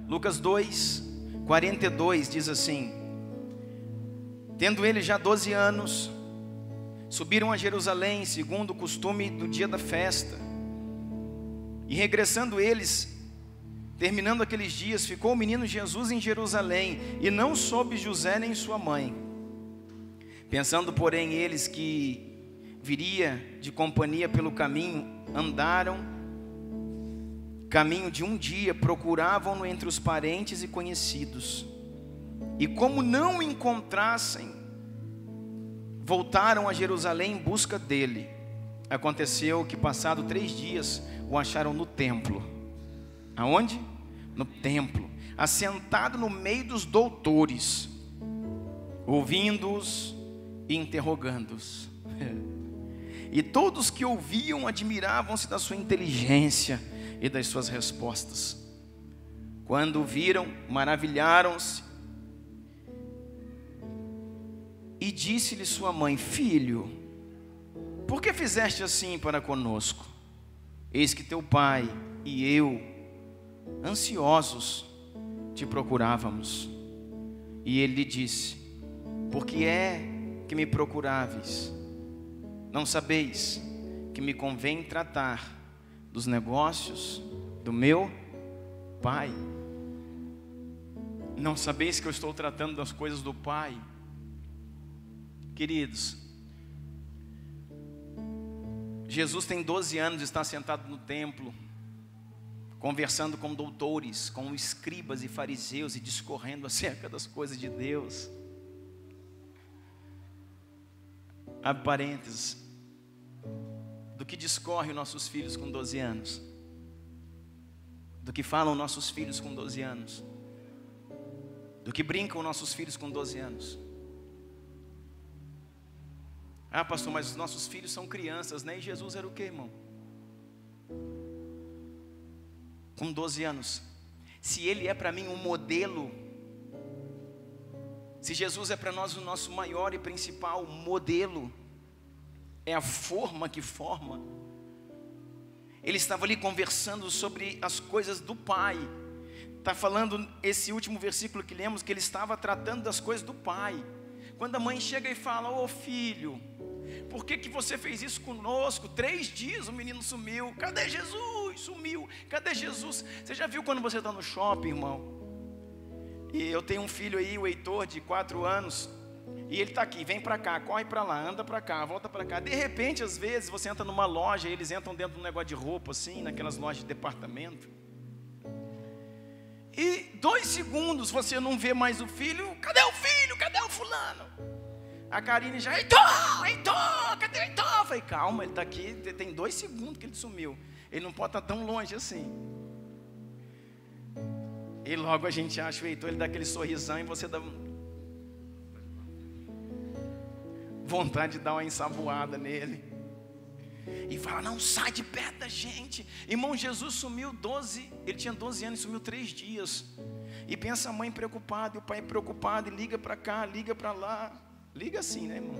Lucas 2, 42 diz assim: tendo ele já 12 anos, subiram a Jerusalém, segundo o costume do dia da festa. E regressando eles, terminando aqueles dias, ficou o menino Jesus em Jerusalém, e não soube José nem sua mãe. Pensando, porém, eles que viria de companhia pelo caminho, andaram caminho de um dia, procuravam-no entre os parentes e conhecidos. E como não o encontrassem, voltaram a Jerusalém em busca dele. Aconteceu que, passado 3 dias, o acharam no templo. Aonde? No templo, assentado no meio dos doutores, ouvindo-os e interrogando-os. E todos que ouviam admiravam-se da sua inteligência e das suas respostas. Quando o viram, maravilharam-se. E disse-lhe sua mãe: filho, por que fizeste assim para conosco? Eis que teu pai e eu, ansiosos, te procurávamos. E ele lhe disse: por que é que me procuráveis? Não sabeis que me convém tratar dos negócios do meu pai? Não sabeis que eu estou tratando das coisas do pai? Queridos, Jesus tem 12 anos, está sentado no templo, conversando com doutores, com escribas e fariseus, e discorrendo acerca das coisas de Deus. Abre parênteses. Do que discorrem nossos filhos com 12 anos? Do que falam nossos filhos com 12 anos? Do que brincam nossos filhos com 12 anos? Ah, pastor, mas os nossos filhos são crianças, né? E Jesus era o quê, irmão? Com 12 anos. Se ele é para mim um modelo, se Jesus é para nós o nosso maior e principal modelo, é a forma que forma. Ele estava ali conversando sobre as coisas do Pai. Está falando esse último versículo que lemos, que ele estava tratando das coisas do Pai. Quando a mãe chega e fala: ô filho, por que você fez isso conosco? 3 dias o menino sumiu. Cadê Jesus? Sumiu. Cadê Jesus? Você já viu quando você está no shopping, irmão? E eu tenho um filho aí, o Heitor, de 4 anos. E ele está aqui, vem para cá, corre para lá, anda para cá, volta para cá. De repente, às vezes, você entra numa loja, eles entram dentro de um negócio de roupa assim, naquelas lojas de departamento. E 2 segundos você não vê mais o filho. Cadê o filho? Cadê o fulano? A Karine já: Heitor, cadê o Heitor? Eu falei: calma, ele está aqui, tem 2 segundos que ele sumiu. Ele não pode estar tão longe assim. E logo a gente acha o Heitor, ele dá aquele sorrisão e você dá vontade de dar uma ensaboada nele. E fala: não, sai de perto da gente. Irmão, Jesus sumiu 12, ele tinha 12 anos e sumiu 3 dias. E pensa a mãe preocupada, e o pai preocupado, e liga para cá, liga para lá. Liga assim, né, irmão?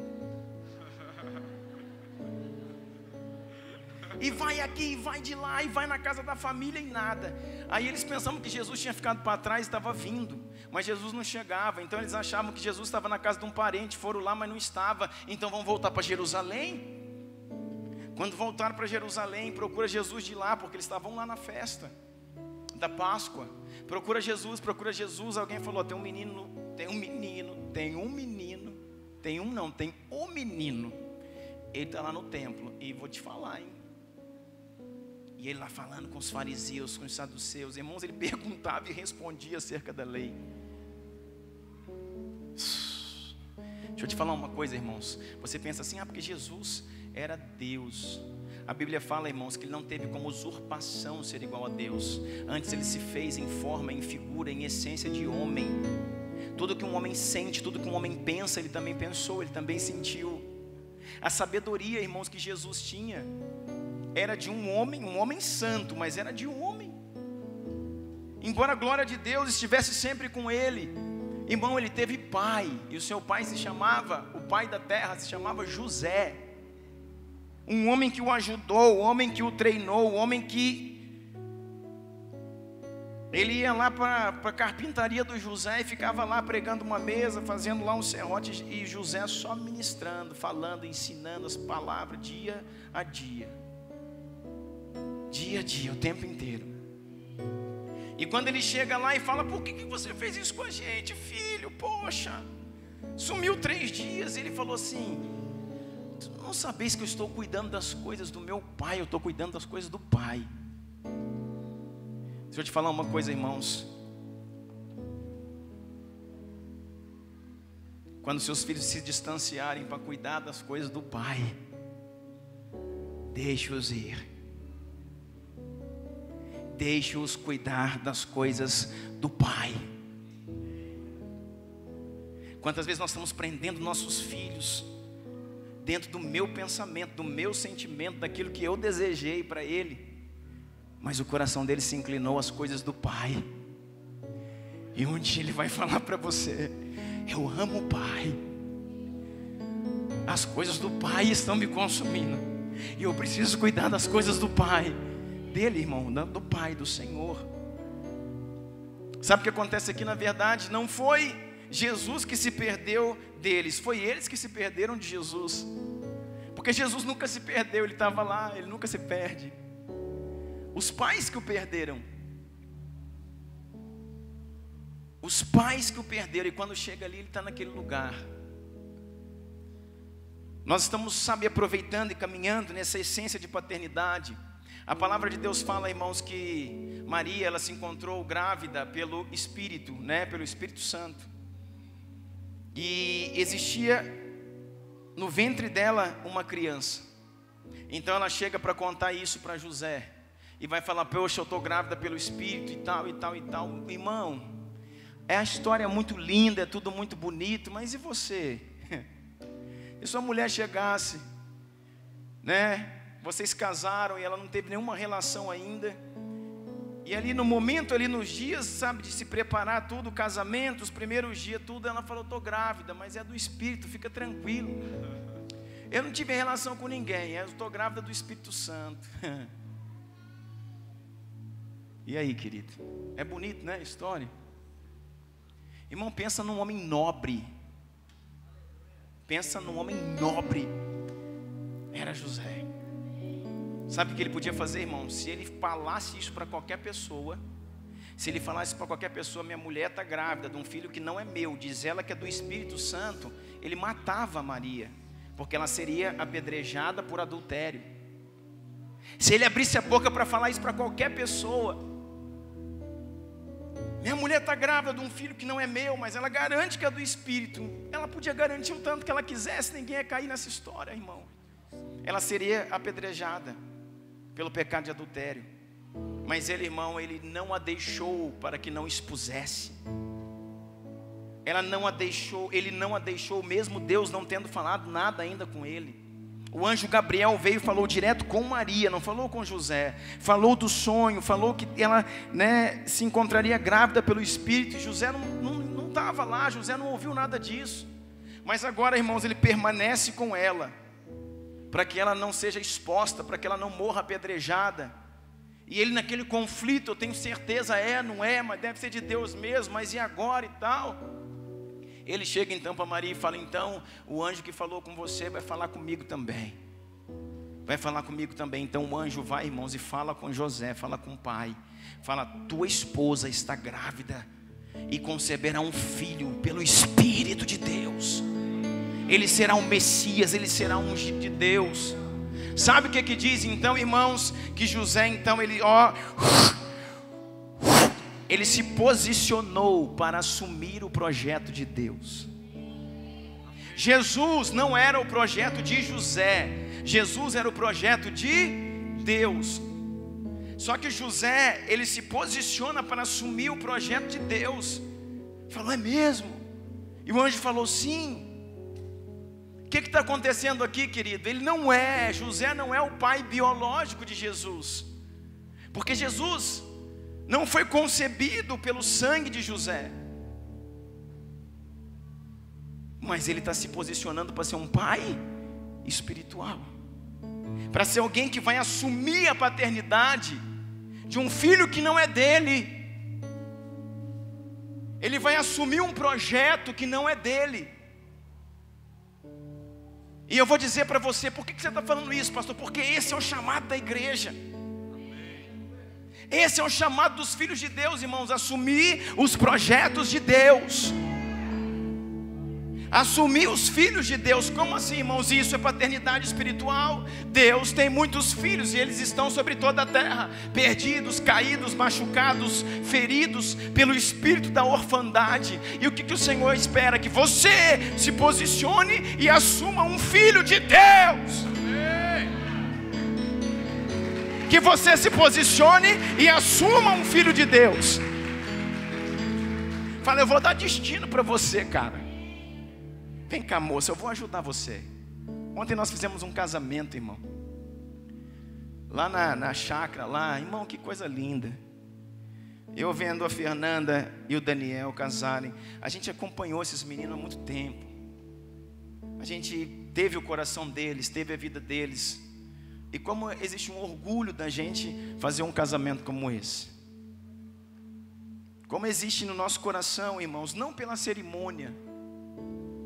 E vai aqui, e vai de lá, e vai na casa da família e nada. Aí eles pensavam que Jesus tinha ficado para trás e estava vindo, mas Jesus não chegava. Então eles achavam que Jesus estava na casa de um parente, foram lá, mas não estava. Então vão voltar para Jerusalém. Quando voltaram para Jerusalém, procura Jesus de lá, porque eles estavam lá na festa da Páscoa. Procura Jesus. Alguém falou: tem um menino. Ele está lá no templo. E vou te falar, hein? E ele lá falando com os fariseus, com os saduceus. Irmãos, ele perguntava e respondia acerca da lei. Deixa eu te falar uma coisa, irmãos. Você pensa assim: porque Jesus era Deus. A Bíblia fala, irmãos, que ele não teve como usurpação ser igual a Deus. Antes ele se fez em forma, em figura, em essência de homem. Tudo que um homem sente, tudo que um homem pensa, ele também pensou, ele também sentiu. A sabedoria, irmãos, que Jesus tinha era de um homem santo, mas era de um homem. Embora a glória de Deus estivesse sempre com ele, irmão, ele teve pai, e o seu pai se chamava, o pai da terra se chamava José. Um homem que o ajudou, um homem que o treinou, um homem que Ele ia lá para a carpintaria do José e ficava lá pregando uma mesa, fazendo lá um serrote, e José só ministrando, falando, ensinando as palavras dia a dia, o tempo inteiro. E quando ele chega lá e fala: por que você fez isso com a gente, filho? Poxa, sumiu 3 dias. Ele falou assim: tu não sabes que eu estou cuidando das coisas do meu pai, eu estou cuidando das coisas do pai. Deixa eu te falar uma coisa, irmãos. Quando seus filhos se distanciarem para cuidar das coisas do pai, deixe-os ir. Deixe-os cuidar das coisas do pai. Quantas vezes nós estamos prendendo nossos filhos dentro do meu pensamento, do meu sentimento, daquilo que eu desejei para ele, mas o coração dele se inclinou às coisas do pai. E um dia ele vai falar para você: eu amo o pai, as coisas do pai estão me consumindo, e eu preciso cuidar das coisas do pai, dele, irmão, do pai, do Senhor. Sabe o que acontece aqui? Na verdade, não foi Jesus que se perdeu deles, foi eles que se perderam de Jesus. Porque Jesus nunca se perdeu, ele estava lá, ele nunca se perde. Os pais que o perderam. Os pais que o perderam. E quando chega ali, ele está naquele lugar. Nós estamos, sabe, aproveitando e caminhando nessa essência de paternidade. A palavra de Deus fala, irmãos, que Maria, ela se encontrou grávida pelo Espírito, né? Pelo Espírito Santo. E existia no ventre dela uma criança. Então ela chega para contar isso para José. E vai falar: poxa, eu estou grávida pelo Espírito e tal, e tal, e tal. Irmão, a história é muito linda, é tudo muito bonito, mas e você? E sua mulher chegasse, né? Vocês casaram e ela não teve nenhuma relação ainda. E ali no momento, ali nos dias, sabe, de se preparar tudo, o casamento, os primeiros dias, tudo, ela falou: estou grávida, mas é do Espírito, fica tranquilo. Eu não tive relação com ninguém, eu estou grávida do Espírito Santo. E aí, querido? É bonito, né, a história? Irmão, pensa num homem nobre. Pensa num homem nobre. Era José. Sabe o que ele podia fazer, irmão? Se ele falasse isso para qualquer pessoa, se ele falasse para qualquer pessoa: minha mulher está grávida de um filho que não é meu, diz ela que é do Espírito Santo, ele matava Maria, porque ela seria apedrejada por adultério. Se ele abrisse a boca para falar isso para qualquer pessoa: minha mulher está grávida de um filho que não é meu, mas ela garante que é do Espírito. Ela podia garantir o tanto que ela quisesse, ninguém ia cair nessa história, irmão. Ela seria apedrejada pelo pecado de adultério. Mas ele, irmão, ele não a deixou para que não expusesse. Ela não a deixou, ele não a deixou, mesmo Deus não tendo falado nada ainda com ele. O anjo Gabriel veio e falou direto com Maria, não falou com José. Falou do sonho, falou que ela, né, se encontraria grávida pelo Espírito. E José não estava lá, José não ouviu nada disso. Mas agora, irmãos, ele permanece com ela, para que ela não seja exposta, para que ela não morra apedrejada. E ele naquele conflito, eu tenho certeza, não é, mas deve ser de Deus mesmo, mas e agora e tal? Ele chega então para Maria e fala: então, o anjo que falou com você vai falar comigo também. Vai falar comigo também. Então o anjo vai, irmãos, e fala com José, fala com o pai. Fala: tua esposa está grávida e conceberá um filho pelo Espírito de Deus. Ele será um Messias, ele será um ungido de Deus. Sabe o que diz então, irmãos? Que José então, ele se posicionou para assumir o projeto de Deus. Jesus não era o projeto de José, Jesus era o projeto de Deus. Só que José, ele se posiciona para assumir o projeto de Deus. Falou: é mesmo? E o anjo falou: sim. O que está acontecendo aqui, querido? José não é o pai biológico de Jesus, porque Jesus não foi concebido pelo sangue de José, mas ele está se posicionando para ser um pai espiritual, para ser alguém que vai assumir a paternidade de um filho que não é dele. ele vai assumir um projeto que não é dele. E eu vou dizer para você, por que você está falando isso, pastor? Porque esse é o chamado da igreja. Esse é o chamado dos filhos de Deus, irmãos, assumir os projetos de Deus. Assumir os filhos de Deus. Como assim, irmãos? Isso é paternidade espiritual. Deus tem muitos filhos e eles estão sobre toda a terra, perdidos, caídos, machucados, feridos pelo espírito da orfandade. E o que o Senhor espera? Que você se posicione e assuma um filho de Deus. Que você se posicione e assuma um filho de Deus. Fala, eu vou dar destino para você, cara. Vem cá, moça, eu vou ajudar você. Ontem nós fizemos um casamento, irmão. Lá na chácara, lá, irmão, que coisa linda. Eu vendo a Fernanda e o Daniel casarem. A gente acompanhou esses meninos há muito tempo. A gente teve o coração deles, teve a vida deles. E como existe um orgulho da gente fazer um casamento como esse. Como existe no nosso coração, irmãos, não pela cerimônia.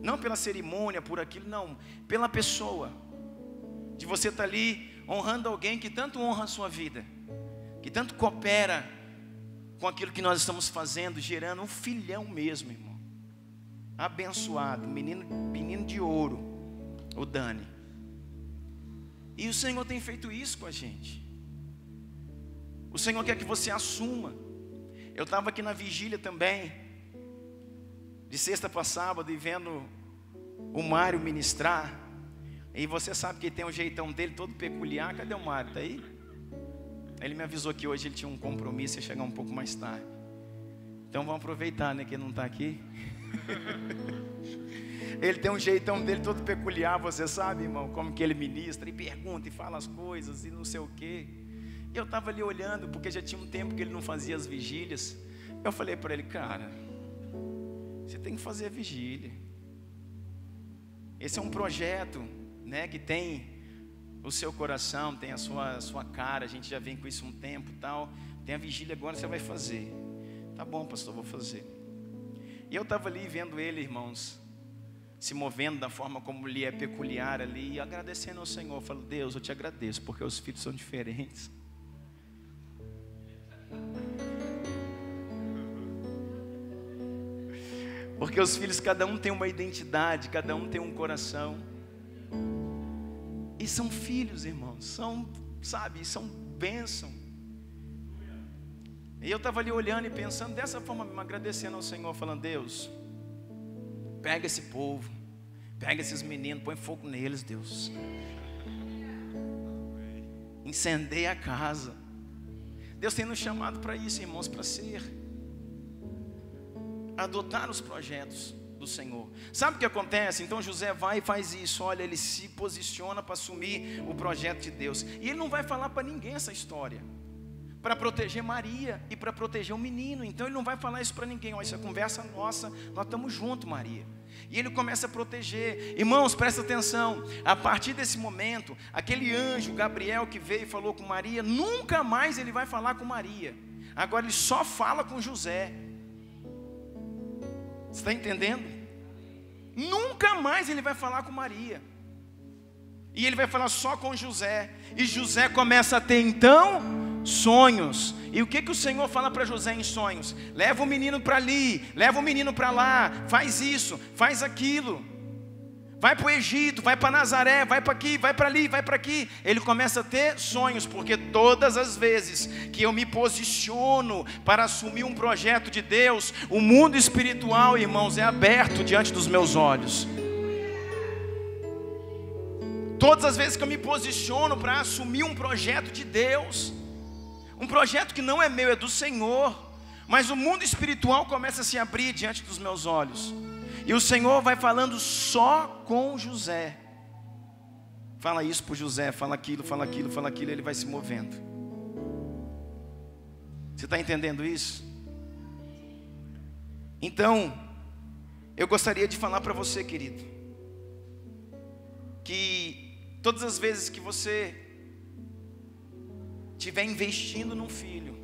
Não pela cerimônia, por aquilo, não. Pela pessoa. De você estar ali honrando alguém que tanto honra a sua vida. Que tanto coopera com aquilo que nós estamos fazendo, gerando um filhão mesmo, irmão. Abençoado, menino de ouro, o Dani. E o Senhor tem feito isso com a gente. O Senhor quer que você assuma. Eu estava aqui na vigília também, de sexta para sábado, e vendo o Mário ministrar. E você sabe que ele tem um jeitão dele todo peculiar. Cadê o Mário? Está aí? Ele me avisou que hoje ele tinha um compromisso e ia chegar um pouco mais tarde. Então vamos aproveitar, né, que ele não está aqui. Ele tem um jeitão dele todo peculiar, você sabe, irmão, como que ele ministra e pergunta e fala as coisas e não sei o quê. E eu estava ali olhando, porque já tinha um tempo que ele não fazia as vigílias. Eu falei para ele, cara, você tem que fazer a vigília. Esse é um projeto, né, que tem o seu coração, tem a sua cara. A gente já vem com isso um tempo e tal. Tem a vigília agora, você vai fazer. Tá bom, pastor, vou fazer. E eu estava ali vendo ele, irmãos, se movendo da forma como ele é peculiar ali, e agradecendo ao Senhor. Eu falo, Deus, eu te agradeço, porque os filhos são diferentes. Porque os filhos, cada um tem uma identidade, cada um tem um coração. E são filhos, irmãos, são, sabe, são bênção. E eu estava ali olhando e pensando dessa forma, me agradecendo ao Senhor, falando, Deus, pega esse povo, pega esses meninos, põe fogo neles, Deus. Incendeia a casa. Deus tem nos chamado para isso, irmãos, para adotar os projetos do Senhor. Sabe o que acontece? Então José vai e faz isso. Olha, ele se posiciona para assumir o projeto de Deus. E ele não vai falar para ninguém essa história, para proteger Maria e para proteger o menino. Então ele não vai falar isso para ninguém. Olha, isso é conversa nossa, nós estamos juntos, Maria. E ele começa a proteger. Irmãos, presta atenção. A partir desse momento, aquele anjo Gabriel que veio e falou com Maria, nunca mais ele vai falar com Maria. Agora ele só fala com José. Você está entendendo? Nunca mais ele vai falar com Maria. E ele vai falar só com José. E José começa a ter então sonhos. E o que o Senhor fala para José em sonhos? Leva o menino para ali, leva o menino para lá, faz isso, faz aquilo. Vai para o Egito, vai para Nazaré, vai para aqui, vai para ali, vai para aqui. Ele começa a ter sonhos, porque todas as vezes que eu me posiciono para assumir um projeto de Deus, o mundo espiritual, irmãos, é aberto diante dos meus olhos. Todas as vezes que eu me posiciono para assumir um projeto de Deus, um projeto que não é meu, é do Senhor, mas o mundo espiritual começa a se abrir diante dos meus olhos. E o Senhor vai falando só com José. Fala isso para José, fala aquilo, fala aquilo, fala aquilo. Ele vai se movendo. Você está entendendo isso? Então, eu gostaria de falar para você, querido, que todas as vezes que você estiver investindo num filho,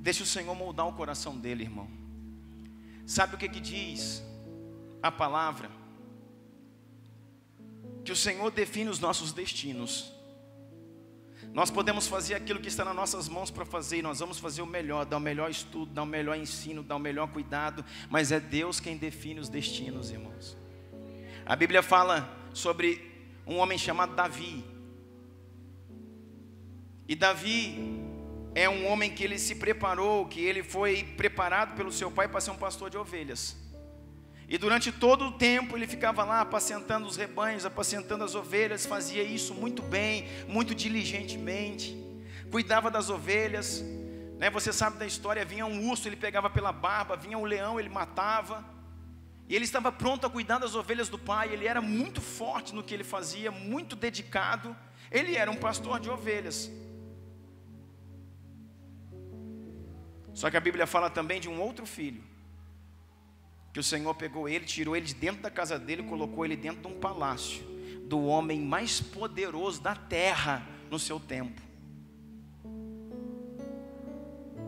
Deixa o Senhor moldar o coração dele, irmão. Sabe o que diz a palavra? Que o Senhor define os nossos destinos. Nós podemos fazer aquilo que está nas nossas mãos para fazer, e nós vamos fazer o melhor, dar o melhor estudo, dar o melhor ensino, dar o melhor cuidado, mas é Deus quem define os destinos, irmãos. A Bíblia fala sobre um homem chamado Davi. E Davi é um homem que ele se preparou, que ele foi preparado pelo seu pai para ser um pastor de ovelhas. E durante todo o tempo ele ficava lá apacentando os rebanhos, apacentando as ovelhas, fazia isso muito bem, muito diligentemente, cuidava das ovelhas, né? Você sabe da história, vinha um urso, ele pegava pela barba, vinha um leão, ele matava, e ele estava pronto a cuidar das ovelhas do pai. Ele era muito forte no que ele fazia, muito dedicado, ele era um pastor de ovelhas. Só que a Bíblia fala também de um outro filho, que o Senhor pegou ele, tirou ele de dentro da casa dele e colocou ele dentro de um palácio do homem mais poderoso da terra no seu tempo.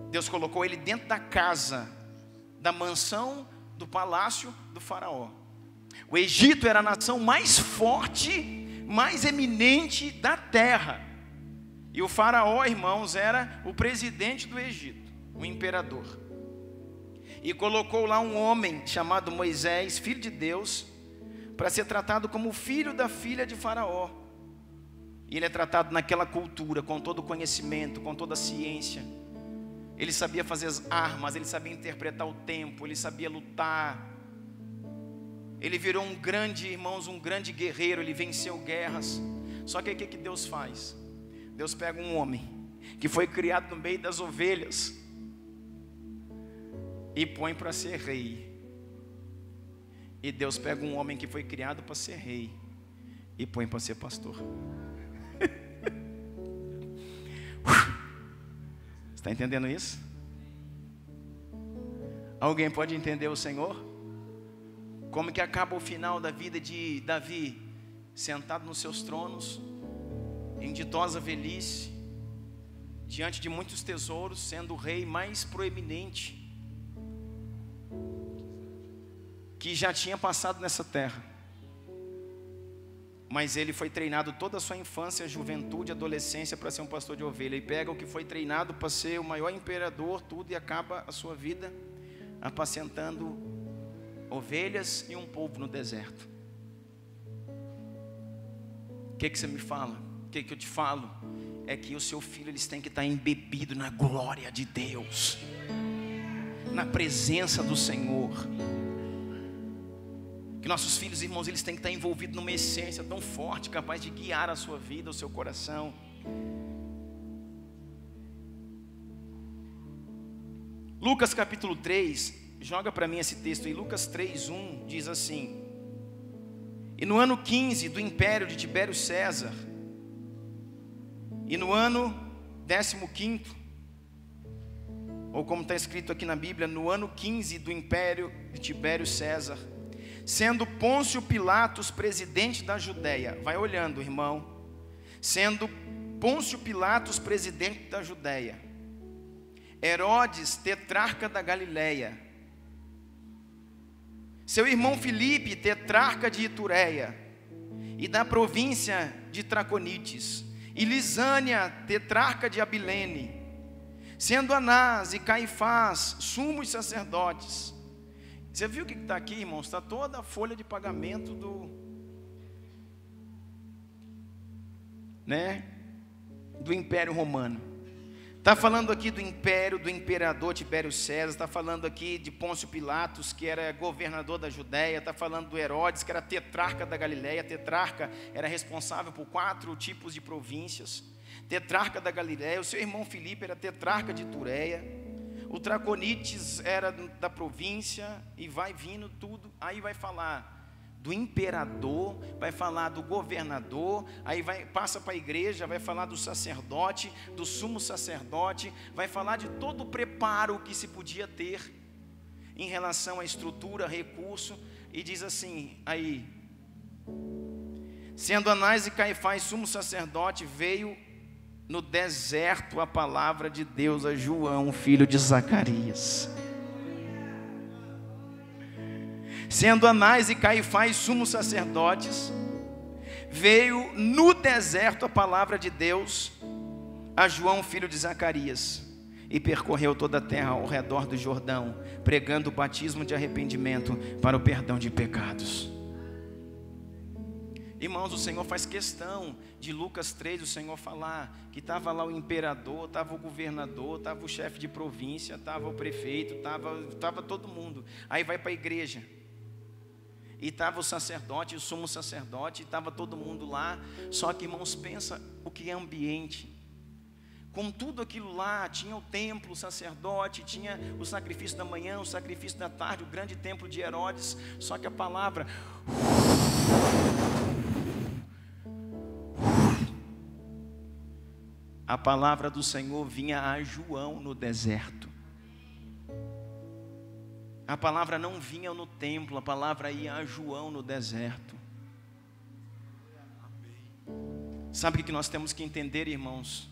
Deus colocou ele dentro da casa, da mansão, do palácio do faraó. O Egito era a nação mais forte, mais eminente da terra. E o faraó, irmãos, era o presidente do Egito, o imperador. E colocou lá um homem chamado Moisés, filho de Deus, para ser tratado como filho da filha de Faraó. E ele é tratado naquela cultura, com todo o conhecimento, com toda a ciência. Ele sabia fazer as armas, ele sabia interpretar o tempo, ele sabia lutar. Ele virou um grande, irmãos, um grande guerreiro, ele venceu guerras. Só que o que Deus faz? Deus pega um homem que foi criado no meio das ovelhas e põe para ser rei. E Deus pega um homem que foi criado para ser rei e põe para ser pastor. Está entendendo isso? Alguém pode entender o Senhor? Como que acaba o final da vida de Davi? Sentado nos seus tronos, em ditosa velhice, diante de muitos tesouros, sendo o rei mais proeminente que já tinha passado nessa terra. Mas ele foi treinado toda a sua infância, juventude, adolescência para ser um pastor de ovelha. E pega o que foi treinado para ser o maior imperador, tudo, e acaba a sua vida apacentando ovelhas e um povo no deserto. O que você me fala? O que eu te falo? É que o seu filho, eles têm que estar embebido na glória de Deus, na presença do Senhor. Que nossos filhos, irmãos, eles têm que estar envolvidos numa essência tão forte, capaz de guiar a sua vida, o seu coração. Lucas capítulo 3, joga para mim esse texto aí. Lucas 3:1 diz assim: e no ano 15 do império de Tibério César, e no ano 15º, ou como está escrito aqui na Bíblia, no ano 15 do império de Tibério César, sendo Pôncio Pilatos presidente da Judéia. Vai olhando, irmão. Sendo Pôncio Pilatos presidente da Judéia, Herodes tetrarca da Galileia, seu irmão Filipe tetrarca de Itureia e da província de Traconites, e Lisânia tetrarca de Abilene, sendo Anás e Caifás sumos sacerdotes. Você viu o que está aqui, irmãos? Está toda a folha de pagamento do Império Romano. Está falando aqui do império, do imperador Tibério César. Está falando aqui de Pôncio Pilatos, que era governador da Judéia. Está falando do Herodes, que era tetrarca da Galileia. Tetrarca era responsável por 4 tipos de províncias. Tetrarca da Galileia. O seu irmão Filipe era tetrarca de Itureia. O Traconites era da província, e vai vindo tudo. Aí vai falar do imperador, vai falar do governador, aí passa para a igreja, vai falar do sacerdote, do sumo sacerdote, vai falar de todo o preparo que se podia ter em relação à estrutura, recurso, e diz assim, aí, sendo Anás e Caifás sumo sacerdote, veio no deserto a palavra de Deus a João, filho de Zacarias. Sendo Anás e Caifás sumos sacerdotes, veio no deserto a palavra de Deus a João, filho de Zacarias, e percorreu toda a terra ao redor do Jordão, pregando o batismo de arrependimento para o perdão de pecados. Irmãos, o Senhor faz questão de Lucas 3, o Senhor falar que estava lá o imperador, estava o governador, estava o chefe de província, estava o prefeito, estava todo mundo. Aí vai para a igreja, e estava o sacerdote, o sumo sacerdote, estava todo mundo lá. Só que, irmãos, pensa o que é ambiente. Com tudo aquilo lá, tinha o templo, o sacerdote, tinha o sacrifício da manhã, o sacrifício da tarde, o grande templo de Herodes. Só que a palavra... A palavra do Senhor vinha a João no deserto. A palavra não vinha no templo, a palavra ia a João no deserto. Sabe o que nós temos que entender, irmãos?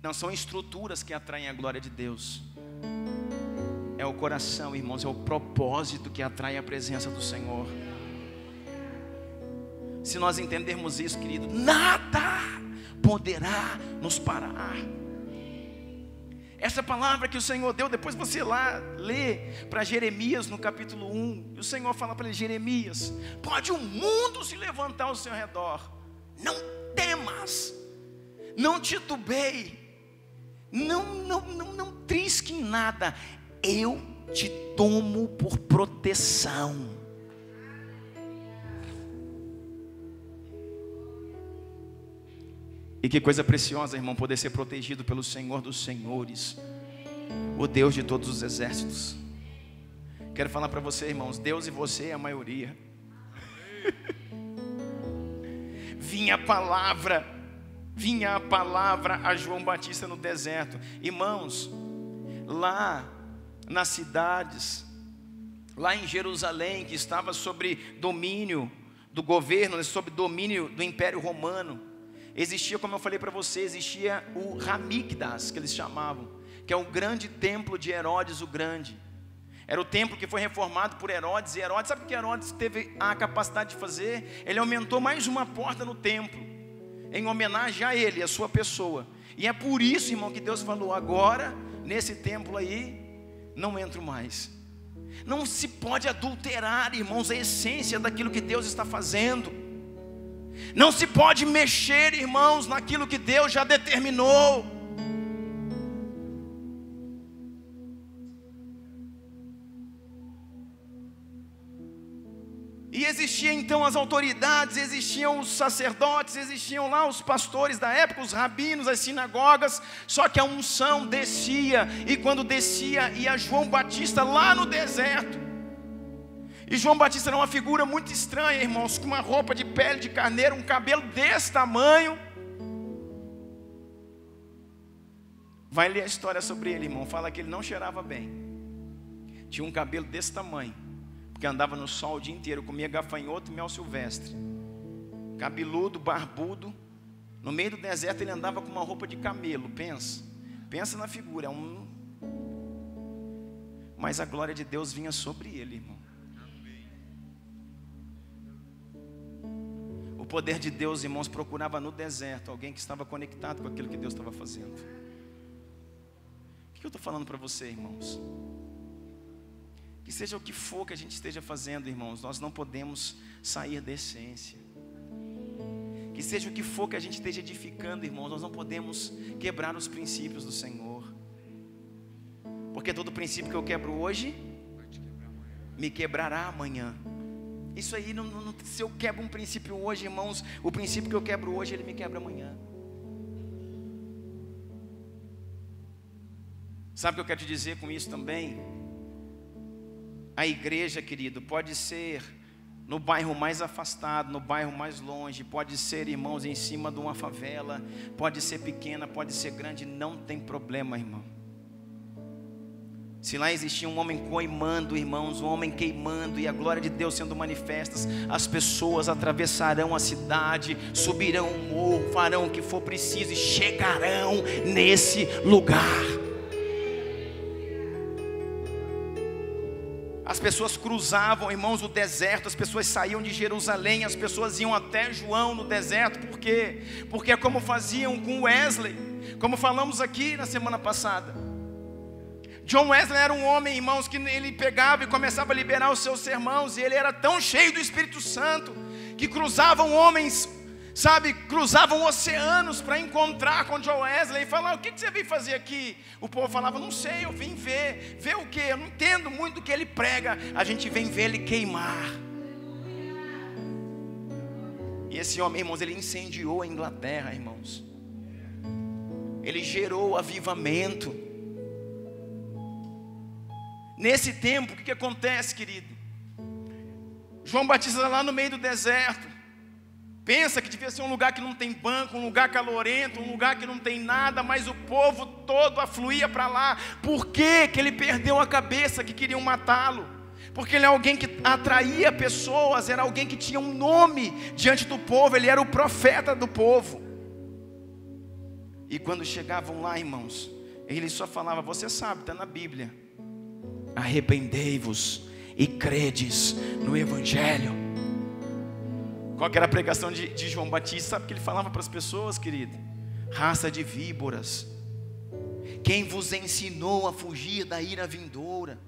Não são estruturas que atraem a glória de Deus. É o coração, irmãos, é o propósito que atrai a presença do Senhor. Se nós entendermos isso, querido, nada poderá nos parar. Essa palavra que o Senhor deu, depois você lá lê para Jeremias no capítulo 1, e o Senhor fala para ele: Jeremias, pode o mundo se levantar ao seu redor, não temas, não titubeie, não trisque em nada, eu te tomo por proteção. E que coisa preciosa, irmão, poder ser protegido pelo Senhor dos Senhores, o Deus de todos os exércitos. Quero falar para você, irmãos, Deus e você é a maioria. Vinha a palavra a João Batista no deserto. Irmãos, lá nas cidades, lá em Jerusalém, que estava sob domínio do governo, sob domínio do Império Romano, existia, como eu falei para você, existia o Ramigdas, que eles chamavam, que é o grande templo de Herodes o Grande. Era o templo que foi reformado por Herodes. E Herodes, sabe o que Herodes teve a capacidade de fazer? Ele aumentou mais uma porta no templo, em homenagem a ele, a sua pessoa. E é por isso, irmão, que Deus falou: agora, nesse templo aí, não entro mais. Não se pode adulterar, irmãos, a essência daquilo que Deus está fazendo. Não se pode mexer, irmãos, naquilo que Deus já determinou. E existiam então as autoridades, existiam os sacerdotes, existiam lá os pastores da época, os rabinos, as sinagogas. Só que a unção descia, e quando descia, ia João Batista lá no deserto. E João Batista era uma figura muito estranha, irmãos, com uma roupa de pele de carneiro, um cabelo desse tamanho. Vai ler a história sobre ele, irmão. Fala que ele não cheirava bem, tinha um cabelo desse tamanho, porque andava no sol o dia inteiro, comia gafanhoto e mel silvestre, cabeludo, barbudo. No meio do deserto ele andava com uma roupa de camelo. Pensa na figura, mas a glória de Deus vinha sobre ele, irmão. O poder de Deus, irmãos, procurava no deserto alguém que estava conectado com aquilo que Deus estava fazendo. O que eu estou falando para você, irmãos? Que seja o que for que a gente esteja fazendo, irmãos, nós não podemos sair da essência. Que seja o que for que a gente esteja edificando, irmãos, nós não podemos quebrar os princípios do Senhor. Porque todo princípio que eu quebro hoje me quebrará amanhã. Isso aí, se eu quebro um princípio hoje, irmãos, o princípio que eu quebro hoje, ele me quebra amanhã. Sabe o que eu quero te dizer com isso também? A igreja, querido, pode ser no bairro mais afastado, no bairro mais longe, pode ser, irmãos, em cima de uma favela, pode ser pequena, pode ser grande, não tem problema, irmão. Se lá existia um homem queimando, irmãos, um homem queimando e a glória de Deus sendo manifestas, as pessoas atravessarão a cidade, subirão o morro, farão o que for preciso e chegarão nesse lugar. As pessoas cruzavam, irmãos, o deserto, as pessoas saíam de Jerusalém, as pessoas iam até João no deserto. Por quê? Porque é como faziam com Wesley, como falamos aqui na semana passada. John Wesley era um homem, irmãos, que ele pegava e começava a liberar os seus sermãos, e ele era tão cheio do Espírito Santo, que cruzavam homens, sabe, cruzavam oceanos para encontrar com John Wesley e falar: o que você veio fazer aqui? O povo falava: não sei, eu vim ver o quê? Eu não entendo muito do que ele prega. A gente vem ver ele queimar. E esse homem, irmãos, ele incendiou a Inglaterra, irmãos. Ele gerou avivamento. Nesse tempo, o que acontece, querido? João Batista lá no meio do deserto, pensa que devia ser um lugar que não tem banco, um lugar calorento, um lugar que não tem nada, mas o povo todo afluía para lá. Por que que ele perdeu a cabeça, que queriam matá-lo? Porque ele é alguém que atraía pessoas, era alguém que tinha um nome diante do povo, ele era o profeta do povo. E quando chegavam lá, irmãos, ele só falava: você sabe, está na Bíblia, arrependei-vos e credes no Evangelho. Qual que era a pregação de João Batista? Sabe o que ele falava para as pessoas, querido? Raça de víboras, quem vos ensinou a fugir da ira vindoura?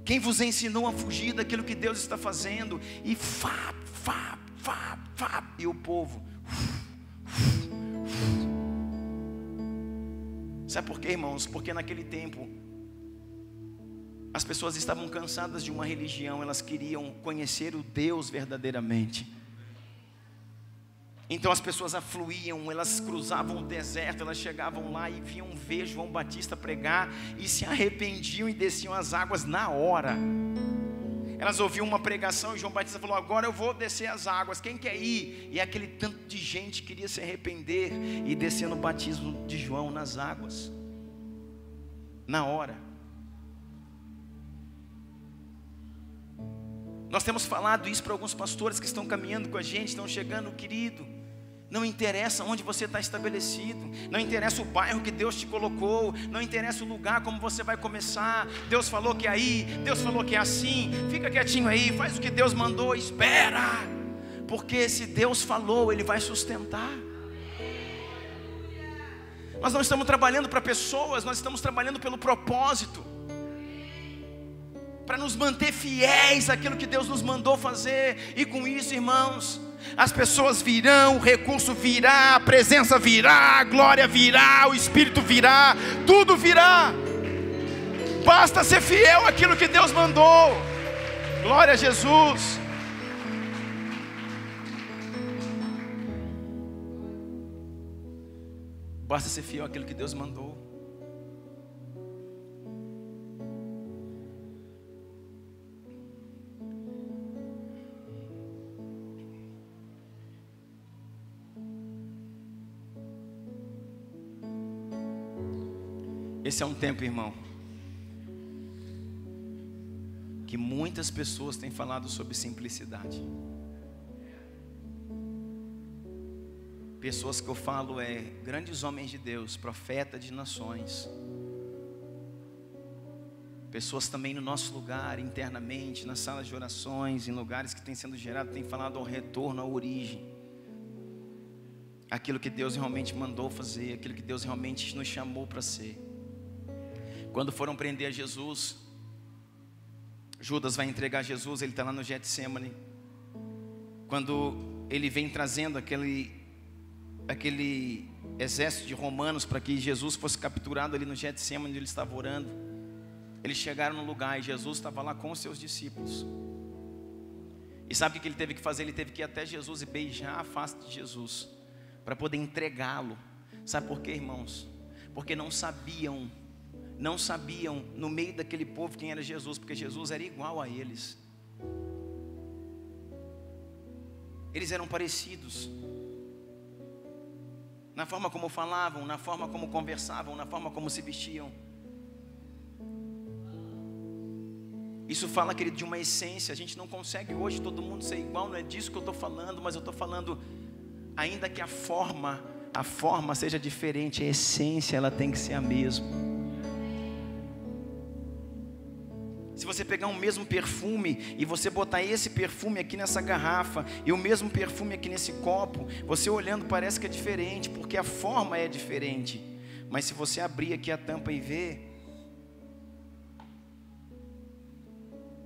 Quem vos ensinou a fugir daquilo que Deus está fazendo? E e o povo. Sabe por quê, irmãos? Porque naquele tempo as pessoas estavam cansadas de uma religião, elas queriam conhecer o Deus verdadeiramente. Então as pessoas afluíam, elas cruzavam o deserto, elas chegavam lá e viam ver João Batista pregar e se arrependiam e desciam as águas na hora. Elas ouviam uma pregação e João Batista falou: agora eu vou descer as águas, quem quer ir? E aquele tanto de gente queria se arrepender e descer no batismo de João nas águas, na hora. Nós temos falado isso para alguns pastores que estão caminhando com a gente, estão chegando, querido. Não interessa onde você está estabelecido, não interessa o bairro que Deus te colocou, não interessa o lugar como você vai começar. Deus falou que é aí, Deus falou que é assim. Fica quietinho aí, faz o que Deus mandou, espera, porque se Deus falou, Ele vai sustentar. Nós não estamos trabalhando para pessoas, nós estamos trabalhando pelo propósito, para nos manter fiéis àquilo que Deus nos mandou fazer. E com isso, irmãos, as pessoas virão, o recurso virá, a presença virá, a glória virá, o Espírito virá, tudo virá. Basta ser fiel àquilo que Deus mandou. Glória a Jesus. Basta ser fiel àquilo que Deus mandou. Esse é um tempo, irmão, que muitas pessoas têm falado sobre simplicidade. Pessoas que eu falo grandes homens de Deus, profeta de nações. Pessoas também no nosso lugar, internamente, nas salas de orações, em lugares que têm sendo gerado, têm falado ao retorno, à origem. Aquilo que Deus realmente mandou fazer, aquilo que Deus realmente nos chamou para ser. Quando foram prender Jesus, Judas vai entregar Jesus, ele está lá no Getsemane. Quando ele vem trazendo aquele exército de romanos para que Jesus fosse capturado ali no Getsemane, onde ele estava orando. Eles chegaram no lugar e Jesus estava lá com os seus discípulos. E sabe o que ele teve que fazer? Ele teve que ir até Jesus e beijar a face de Jesus, para poder entregá-lo. Sabe por quê, irmãos? Porque não sabiam no meio daquele povo quem era Jesus, porque Jesus era igual a eles. Eles eram parecidos. na forma como falavam, na forma como conversavam, na forma como se vestiam. Isso fala, querido, de uma essência. A gente não consegue hoje todo mundo ser igual, não é disso que eu estou falando, mas eu estou falando, ainda que a forma seja diferente, a essência ela tem que ser a mesma. Se você pegar um mesmo perfume e você botar esse perfume aqui nessa garrafa e o mesmo perfume aqui nesse copo, você olhando parece que é diferente, porque a forma é diferente. Mas se você abrir aqui a tampa e ver,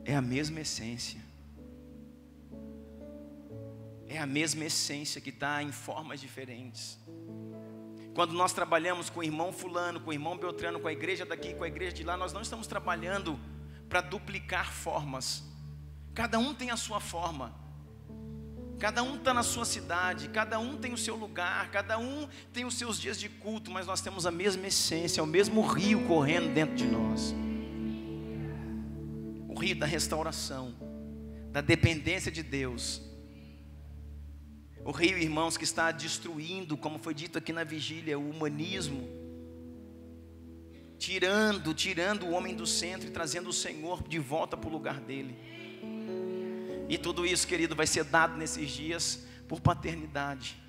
é a mesma essência. É a mesma essência que está em formas diferentes. Quando nós trabalhamos com o irmão fulano, com o irmão Beltrano, com a igreja daqui, com a igreja de lá, nós não estamos trabalhando para duplicar formas. Cada um tem a sua forma. Cada um está na sua cidade, cada um tem o seu lugar, cada um tem os seus dias de culto, mas nós temos a mesma essência, o mesmo rio correndo dentro de nós. O rio da restauração, da dependência de Deus. O rio, irmãos, que está destruindo, como foi dito aqui na vigília, o humanismo, tirando o homem do centro e trazendo o Senhor de volta para o lugar dele. E tudo isso, querido, vai ser dado nesses dias por paternidade.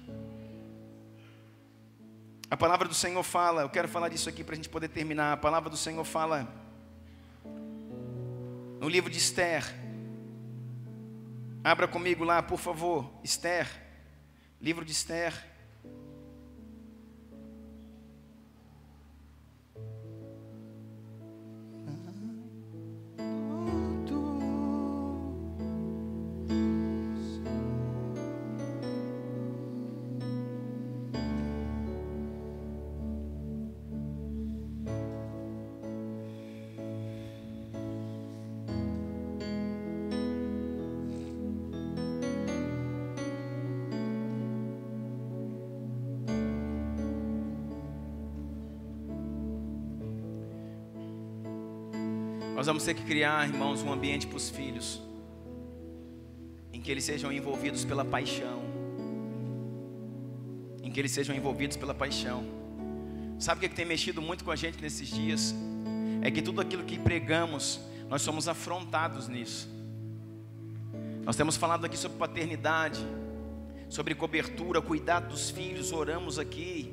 A palavra do Senhor fala, eu quero falar disso aqui para a gente poder terminar. A palavra do Senhor fala no livro de Esther. Abra comigo lá, por favor. Esther, livro de Esther. Nós vamos ter que criar, irmãos, um ambiente para os filhos, em que eles sejam envolvidos pela paixão. Em que eles sejam envolvidos pela paixão. Sabe o que tem mexido muito com a gente nesses dias? É que tudo aquilo que pregamos, nós somos afrontados nisso. Nós temos falado aqui sobre paternidade, sobre cobertura, cuidado dos filhos, oramos aqui,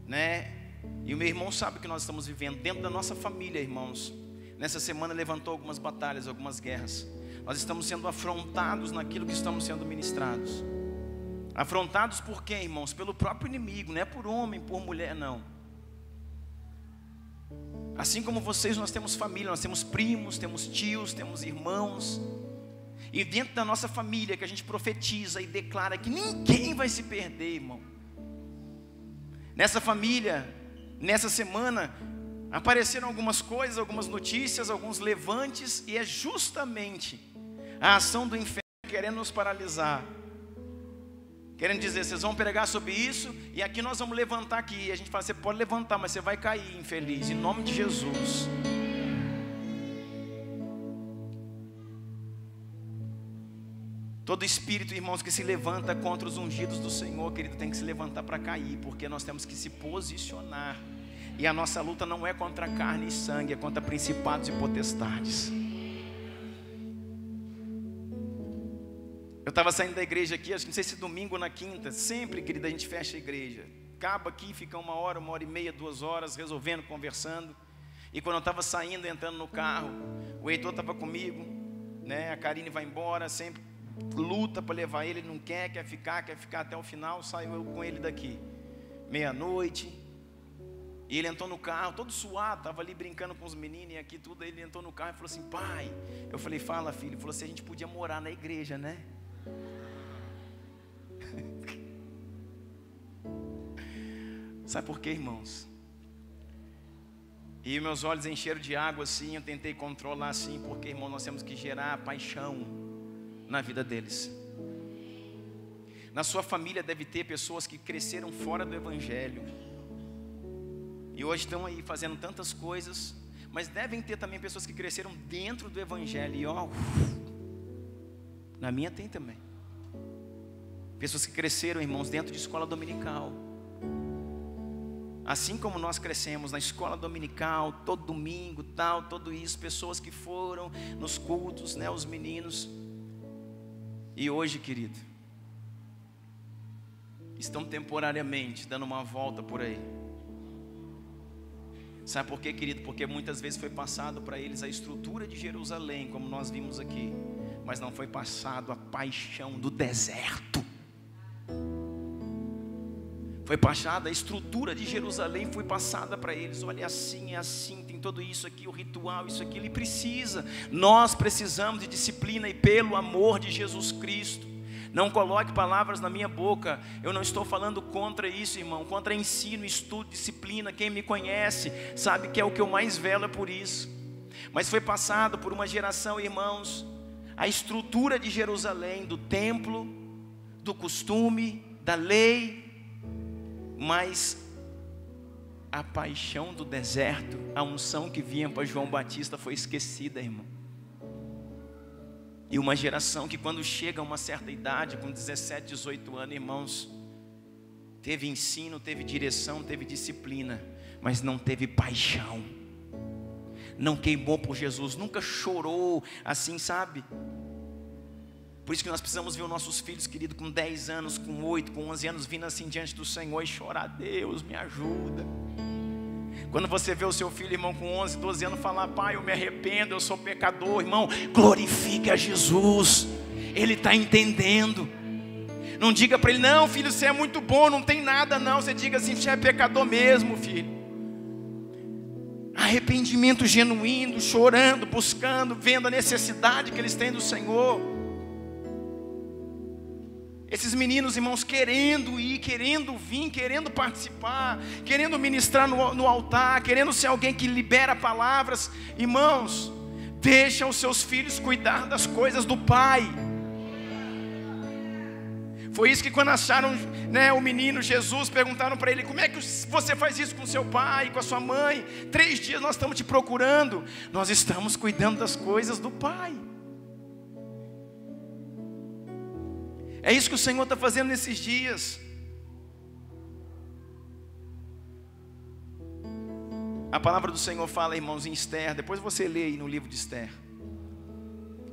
né? E o meu irmão sabe o que nós estamos vivendo dentro da nossa família, irmãos. Nessa semana levantou algumas batalhas, algumas guerras. Nós estamos sendo afrontados naquilo que estamos sendo ministrados. Afrontados por quem, irmãos? Pelo próprio inimigo, não é por homem, por mulher, não. Assim como vocês, nós temos família, nós temos primos, temos tios, temos irmãos. E dentro da nossa família que a gente profetiza e declara que ninguém vai se perder, irmão. Nessa família, nessa semana, apareceram algumas coisas, algumas notícias, alguns levantes, e é justamente a ação do inferno querendo nos paralisar, querendo dizer, vocês vão pregar sobre isso, e aqui nós vamos levantar aqui, e a gente fala, você pode levantar, mas você vai cair, infeliz, em nome de Jesus. Todo espírito, irmãos, que se levanta contra os ungidos do Senhor, querido, tem que se levantar para cair, porque nós temos que se posicionar. E a nossa luta não é contra carne e sangue, é contra principados e potestades. Eu estava saindo da igreja aqui, acho que não sei se domingo ou na quinta. Sempre, querida, a gente fecha a igreja. Acaba aqui, fica uma hora e meia, 2 horas, resolvendo, conversando. E quando eu estava saindo, entrando no carro, o Heitor estava comigo, né? A Karine vai embora, sempre luta para levar ele não quer ficar até o final. Saiu eu com ele daqui, meia-noite. E ele entrou no carro, todo suado, estava ali brincando com os meninos e aqui tudo. Ele entrou no carro e falou assim, pai. Eu falei, fala, filho. Ele falou assim, a gente podia morar na igreja, né? Sabe por quê, irmãos? E meus olhos encheram de água assim, eu tentei controlar assim, porque, irmão, nós temos que gerar paixão na vida deles. Na sua família deve ter pessoas que cresceram fora do evangelho e hoje estão aí fazendo tantas coisas, mas devem ter também pessoas que cresceram dentro do evangelho. E ó, na minha tem também. Pessoas que cresceram, irmãos, dentro de escola dominical. Assim como nós crescemos na escola dominical, todo domingo, tal, tudo isso, pessoas que foram nos cultos, né, os meninos. E hoje, querido, estão temporariamente dando uma volta por aí. Sabe por quê, querido? Porque muitas vezes foi passado para eles a estrutura de Jerusalém, como nós vimos aqui, mas não foi passado a paixão do deserto. Foi passada a estrutura de Jerusalém, foi passada para eles. Olha, é assim, tem tudo isso aqui, o ritual, isso aqui. Ele precisa, nós precisamos de disciplina, e pelo amor de Jesus Cristo, não coloque palavras na minha boca. Eu não estou falando contra isso, irmão, contra ensino, estudo, disciplina. Quem me conhece sabe que é o que eu mais velo, é por isso. Mas foi passado por uma geração, irmãos, a estrutura de Jerusalém, do templo, do costume, da lei, mas a paixão do deserto, a unção que vinha para João Batista foi esquecida, irmão. E uma geração que quando chega a uma certa idade, com 17, 18 anos, irmãos, teve ensino, teve direção, teve disciplina, mas não teve paixão, não queimou por Jesus, nunca chorou assim, sabe? Por isso que nós precisamos ver os nossos filhos, querido, com 10 anos, com 8, com 11 anos, vindo assim diante do Senhor e chorar: Deus, me ajuda. Quando você vê o seu filho, irmão, com 11, 12 anos, falar: pai, eu me arrependo, eu sou pecador, irmão, glorifique a Jesus, Ele está entendendo. Não diga para ele: não, filho, você é muito bom, não tem nada não. Você diga assim: você é pecador mesmo, filho. Arrependimento genuíno, chorando, buscando, vendo a necessidade que eles têm do Senhor. Esses meninos, irmãos, querendo ir, querendo vir, querendo participar, querendo ministrar no altar, querendo ser alguém que libera palavras. Irmãos, deixa os seus filhos cuidar das coisas do Pai. Foi isso que quando acharam, né, o menino Jesus, perguntaram para ele: como é que você faz isso com seu pai, com a sua mãe? 3 dias nós estamos te procurando. Nós estamos cuidando das coisas do Pai. É isso que o Senhor está fazendo nesses dias. A palavra do Senhor fala, irmãos, em Esther. Depois você lê aí no livro de Esther.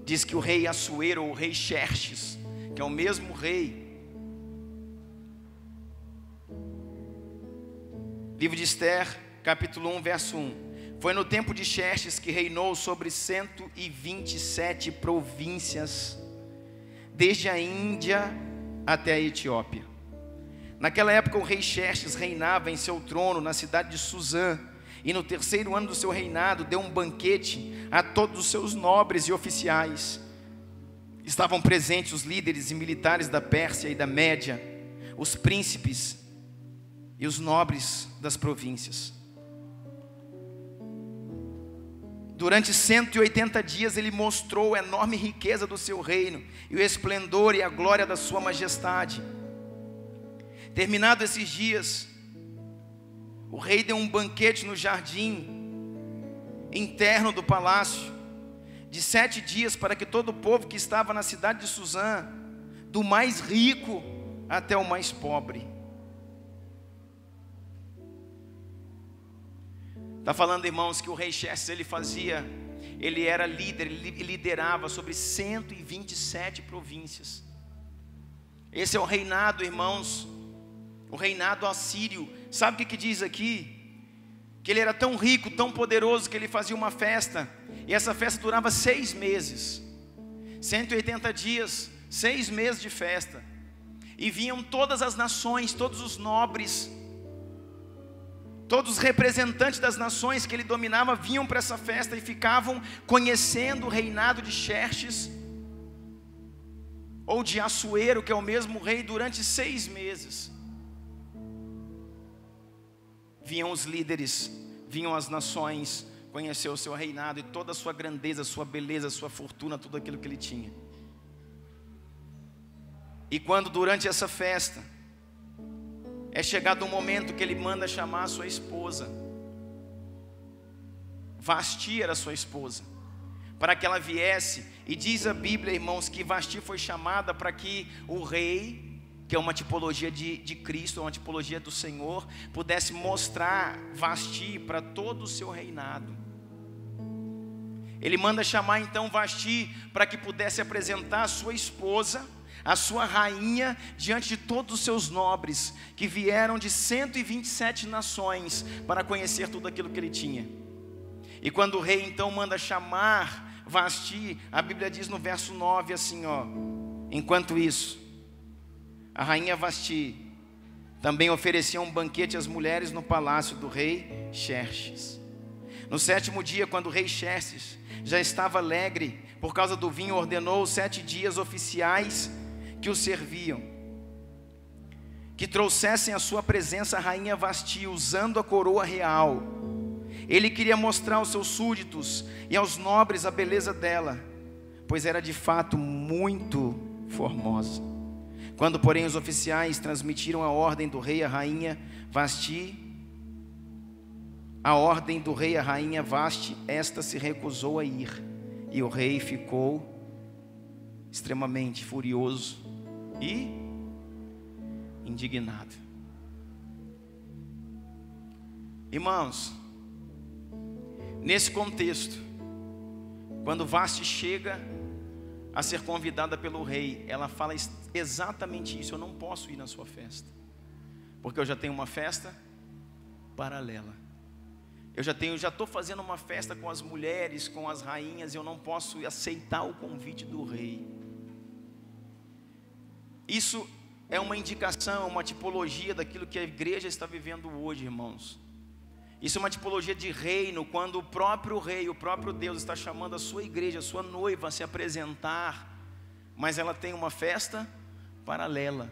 Diz que o rei Assuero, ou o rei Xerxes, que é o mesmo rei. Livro de Esther, capítulo 1, verso 1. Foi no tempo de Xerxes que reinou sobre 127 províncias, desde a Índia até a Etiópia. Naquela época o rei Xerxes reinava em seu trono na cidade de Suzã, e no 3º ano do seu reinado deu um banquete a todos os seus nobres e oficiais. Estavam presentes os líderes e militares da Pérsia e da Média, os príncipes e os nobres das províncias. Durante 180 dias ele mostrou a enorme riqueza do seu reino e o esplendor e a glória da sua majestade. Terminados esses dias, o rei deu um banquete no jardim interno do palácio, de 7 dias, para que todo o povo que estava na cidade de Suzã, do mais rico até o mais pobre. Está falando, irmãos, que o rei Xerxes, ele era líder, ele liderava sobre 127 províncias. Esse é o reinado, irmãos, o reinado assírio. Sabe o que diz aqui? Que ele era tão rico, tão poderoso, que ele fazia uma festa, e essa festa durava 6 meses, 180 dias, 6 meses de festa, e vinham todas as nações, todos os nobres, todos os representantes das nações que ele dominava vinham para essa festa e ficavam conhecendo o reinado de Xerxes, ou de Assuero, que é o mesmo rei, durante 6 meses. Vinham os líderes, vinham as nações conhecer o seu reinado e toda a sua grandeza, a sua beleza, a sua fortuna, tudo aquilo que ele tinha. E quando durante essa festa é chegado um momento que ele manda chamar a sua esposa, Vasti era sua esposa, para que ela viesse. E diz a Bíblia, irmãos, que Vasti foi chamada para que o rei que é uma tipologia de Cristo, uma tipologia do Senhor, pudesse mostrar Vasti para todo o seu reinado. Ele manda chamar então Vasti para que pudesse apresentar a sua esposa, a sua rainha, diante de todos os seus nobres, que vieram de 127 nações para conhecer tudo aquilo que ele tinha. E quando o rei então manda chamar Vasti, a Bíblia diz no verso 9 assim, ó: enquanto isso, a rainha Vasti também oferecia um banquete às mulheres no palácio do rei Xerxes. No 7º dia, quando o rei Xerxes já estava alegre por causa do vinho, ordenou 7 dias oficiais que o serviam, que trouxessem à sua presença a rainha Vasti, usando a coroa real. Ele queria mostrar aos seus súditos e aos nobres a beleza dela, pois era de fato muito formosa. Quando, porém, os oficiais transmitiram a ordem do rei à rainha Vasti, esta se recusou a ir, e o rei ficou extremamente furioso e indignado. Irmãos, nesse contexto, quando Vasti chega a ser convidada pelo rei, ela fala exatamente isso: eu não posso ir na sua festa, porque eu já tenho uma festa paralela. Eu já estou fazendo uma festa com as mulheres, com as rainhas, e eu não posso aceitar o convite do rei. Isso é uma indicação, uma tipologia daquilo que a igreja está vivendo hoje, irmãos. Isso é uma tipologia de reino, quando o próprio rei, o próprio Deus está chamando a sua igreja, a sua noiva a se apresentar, mas ela tem uma festa paralela.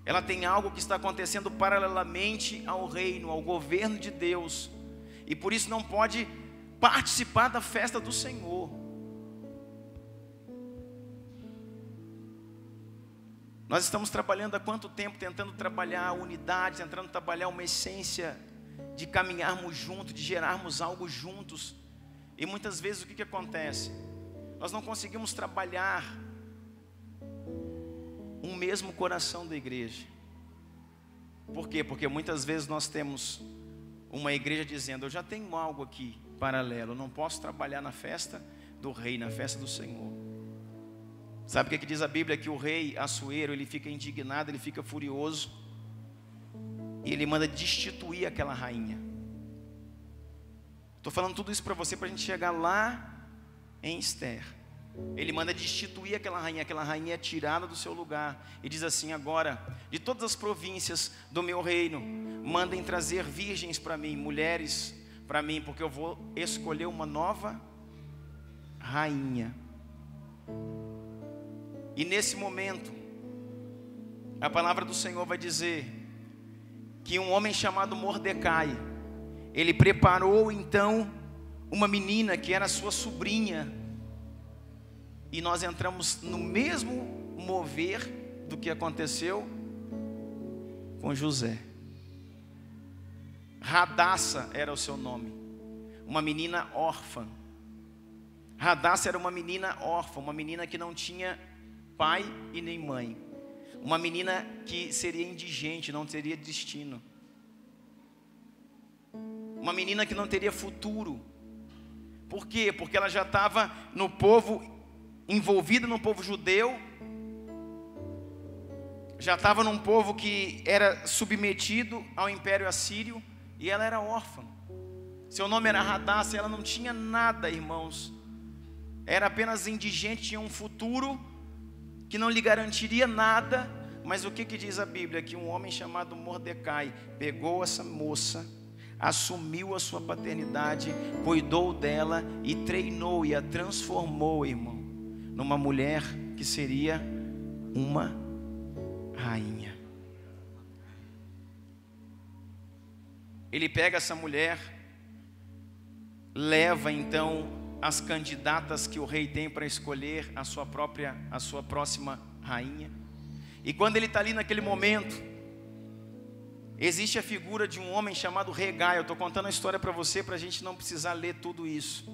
Ela tem algo que está acontecendo paralelamente ao reino, ao governo de Deus, e por isso não pode participar da festa do Senhor. Nós estamos trabalhando há quanto tempo, tentando trabalhar a unidade, tentando trabalhar uma essência de caminharmos juntos, de gerarmos algo juntos, e muitas vezes o que acontece? Nós não conseguimos trabalhar um mesmo coração da igreja. Por quê? Porque muitas vezes nós temos uma igreja dizendo: eu já tenho algo aqui paralelo, eu não posso trabalhar na festa do rei, na festa do Senhor. Sabe o que diz a Bíblia? Que o rei Assuero, ele fica indignado, ele fica furioso, e ele manda destituir aquela rainha. Estou falando tudo isso para você, para a gente chegar lá em Esther. Ele manda destituir aquela rainha é tirada do seu lugar, e diz assim: agora, de todas as províncias do meu reino, mandem trazer virgens para mim, mulheres para mim, porque eu vou escolher uma nova rainha. E nesse momento, a palavra do Senhor vai dizer que um homem chamado Mordecai, ele preparou então uma menina que era sua sobrinha, e nós entramos no mesmo mover do que aconteceu com José. Radassa era o seu nome, uma menina órfã. Radassa era uma menina órfã, uma menina que não tinha pai e nem mãe, uma menina que seria indigente, não teria destino, uma menina que não teria futuro. Por quê? Porque ela já estava no povo, envolvida no povo judeu, já estava num povo que era submetido ao Império Assírio, e ela era órfã. Seu nome era Radassa, ela não tinha nada, irmãos, era apenas indigente, tinha um futuro que não lhe garantiria nada. Mas o que diz a Bíblia? Que um homem chamado Mordecai pegou essa moça, assumiu a sua paternidade, cuidou dela e treinou e a transformou, irmão, numa mulher que seria uma rainha. Ele pega essa mulher, leva então as candidatas que o rei tem para escolher a sua próxima rainha. E quando ele está ali naquele momento, existe a figura de um homem chamado Regai. Eu estou contando a história para você, para a gente não precisar ler tudo isso.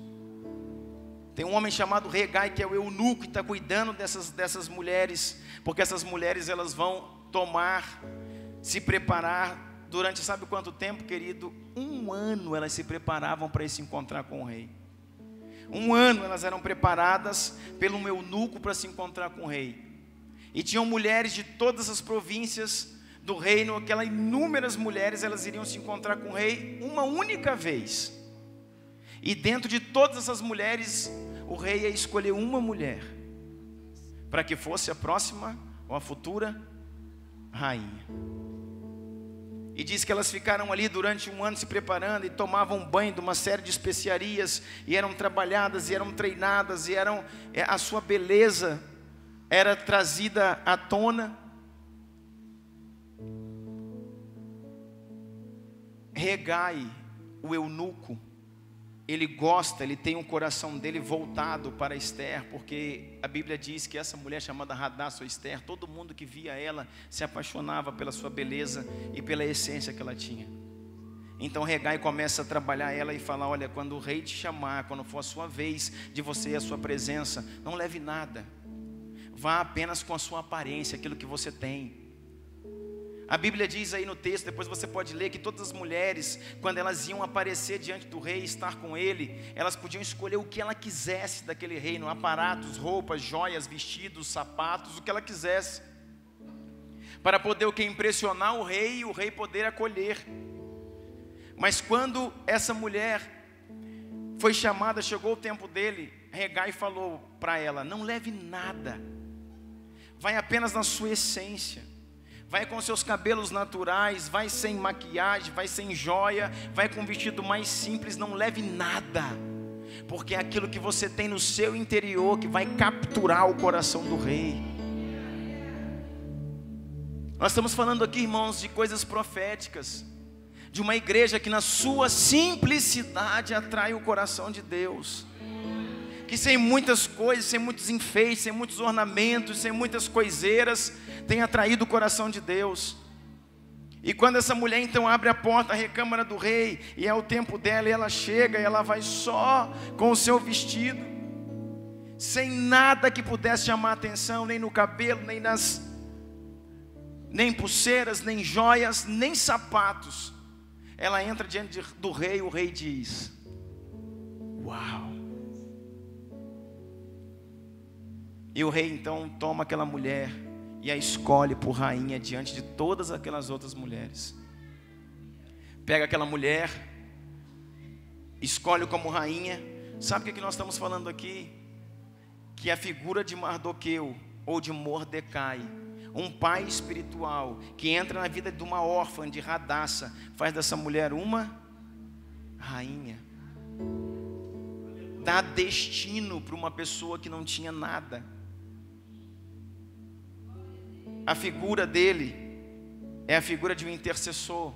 Tem um homem chamado Regai, que é o eunuco, que está cuidando dessas mulheres, porque essas mulheres elas vão tomar, se preparar, durante sabe quanto tempo, querido? 1 ano elas se preparavam para se encontrar com o rei. 1 ano elas eram preparadas pelo eunuco para se encontrar com o rei. E tinham mulheres de todas as províncias do reino, aquelas inúmeras mulheres, elas iriam se encontrar com o rei uma única vez. E dentro de todas essas mulheres, o rei ia escolher uma mulher, para que fosse a próxima ou a futura rainha. E diz que elas ficaram ali durante 1 ano se preparando e tomavam banho de uma série de especiarias, e eram trabalhadas, e eram treinadas, e a sua beleza era trazida à tona. Hegai, o eunuco, ele tem um coração dele voltado para Esther, porque a Bíblia diz que essa mulher chamada Hadassah ou Esther, todo mundo que via ela se apaixonava pela sua beleza e pela essência que ela tinha. Então Hegai começa a trabalhar ela e fala: olha, quando o rei te chamar, quando for a sua vez de você e a sua presença, não leve nada, vá apenas com a sua aparência, aquilo que você tem. A Bíblia diz aí no texto, depois você pode ler, que todas as mulheres, quando elas iam aparecer diante do rei, estar com ele, elas podiam escolher o que ela quisesse daquele reino: aparatos, roupas, joias, vestidos, sapatos, o que ela quisesse, para poder o que? Impressionar o rei e o rei poder acolher. Mas quando essa mulher foi chamada, chegou o tempo dele, Hegai falou para ela: não leve nada, vai apenas na sua essência. Vai com seus cabelos naturais, vai sem maquiagem, vai sem joia, vai com um vestido mais simples, não leve nada, porque é aquilo que você tem no seu interior que vai capturar o coração do rei. Nós estamos falando aqui, irmãos, de coisas proféticas, de uma igreja que na sua simplicidade atrai o coração de Deus, que sem muitas coisas, sem muitos enfeites, sem muitos ornamentos, sem muitas coiseiras, tem atraído o coração de Deus. E quando essa mulher então abre a porta, a recâmara do rei, e é o tempo dela, e ela chega, e ela vai só com o seu vestido, sem nada que pudesse chamar a atenção, nem no cabelo, nem pulseiras, nem joias, nem sapatos. Ela entra diante do rei, o rei diz: uau! E o rei então toma aquela mulher e a escolhe por rainha diante de todas aquelas outras mulheres. Pega aquela mulher, escolhe como rainha. Sabe o que nós estamos falando aqui? Que a figura de Mardoqueu ou de Mordecai, um pai espiritual que entra na vida de uma órfã de Hadassah, faz dessa mulher uma rainha. Dá destino para uma pessoa que não tinha nada. A figura dele é a figura de um intercessor,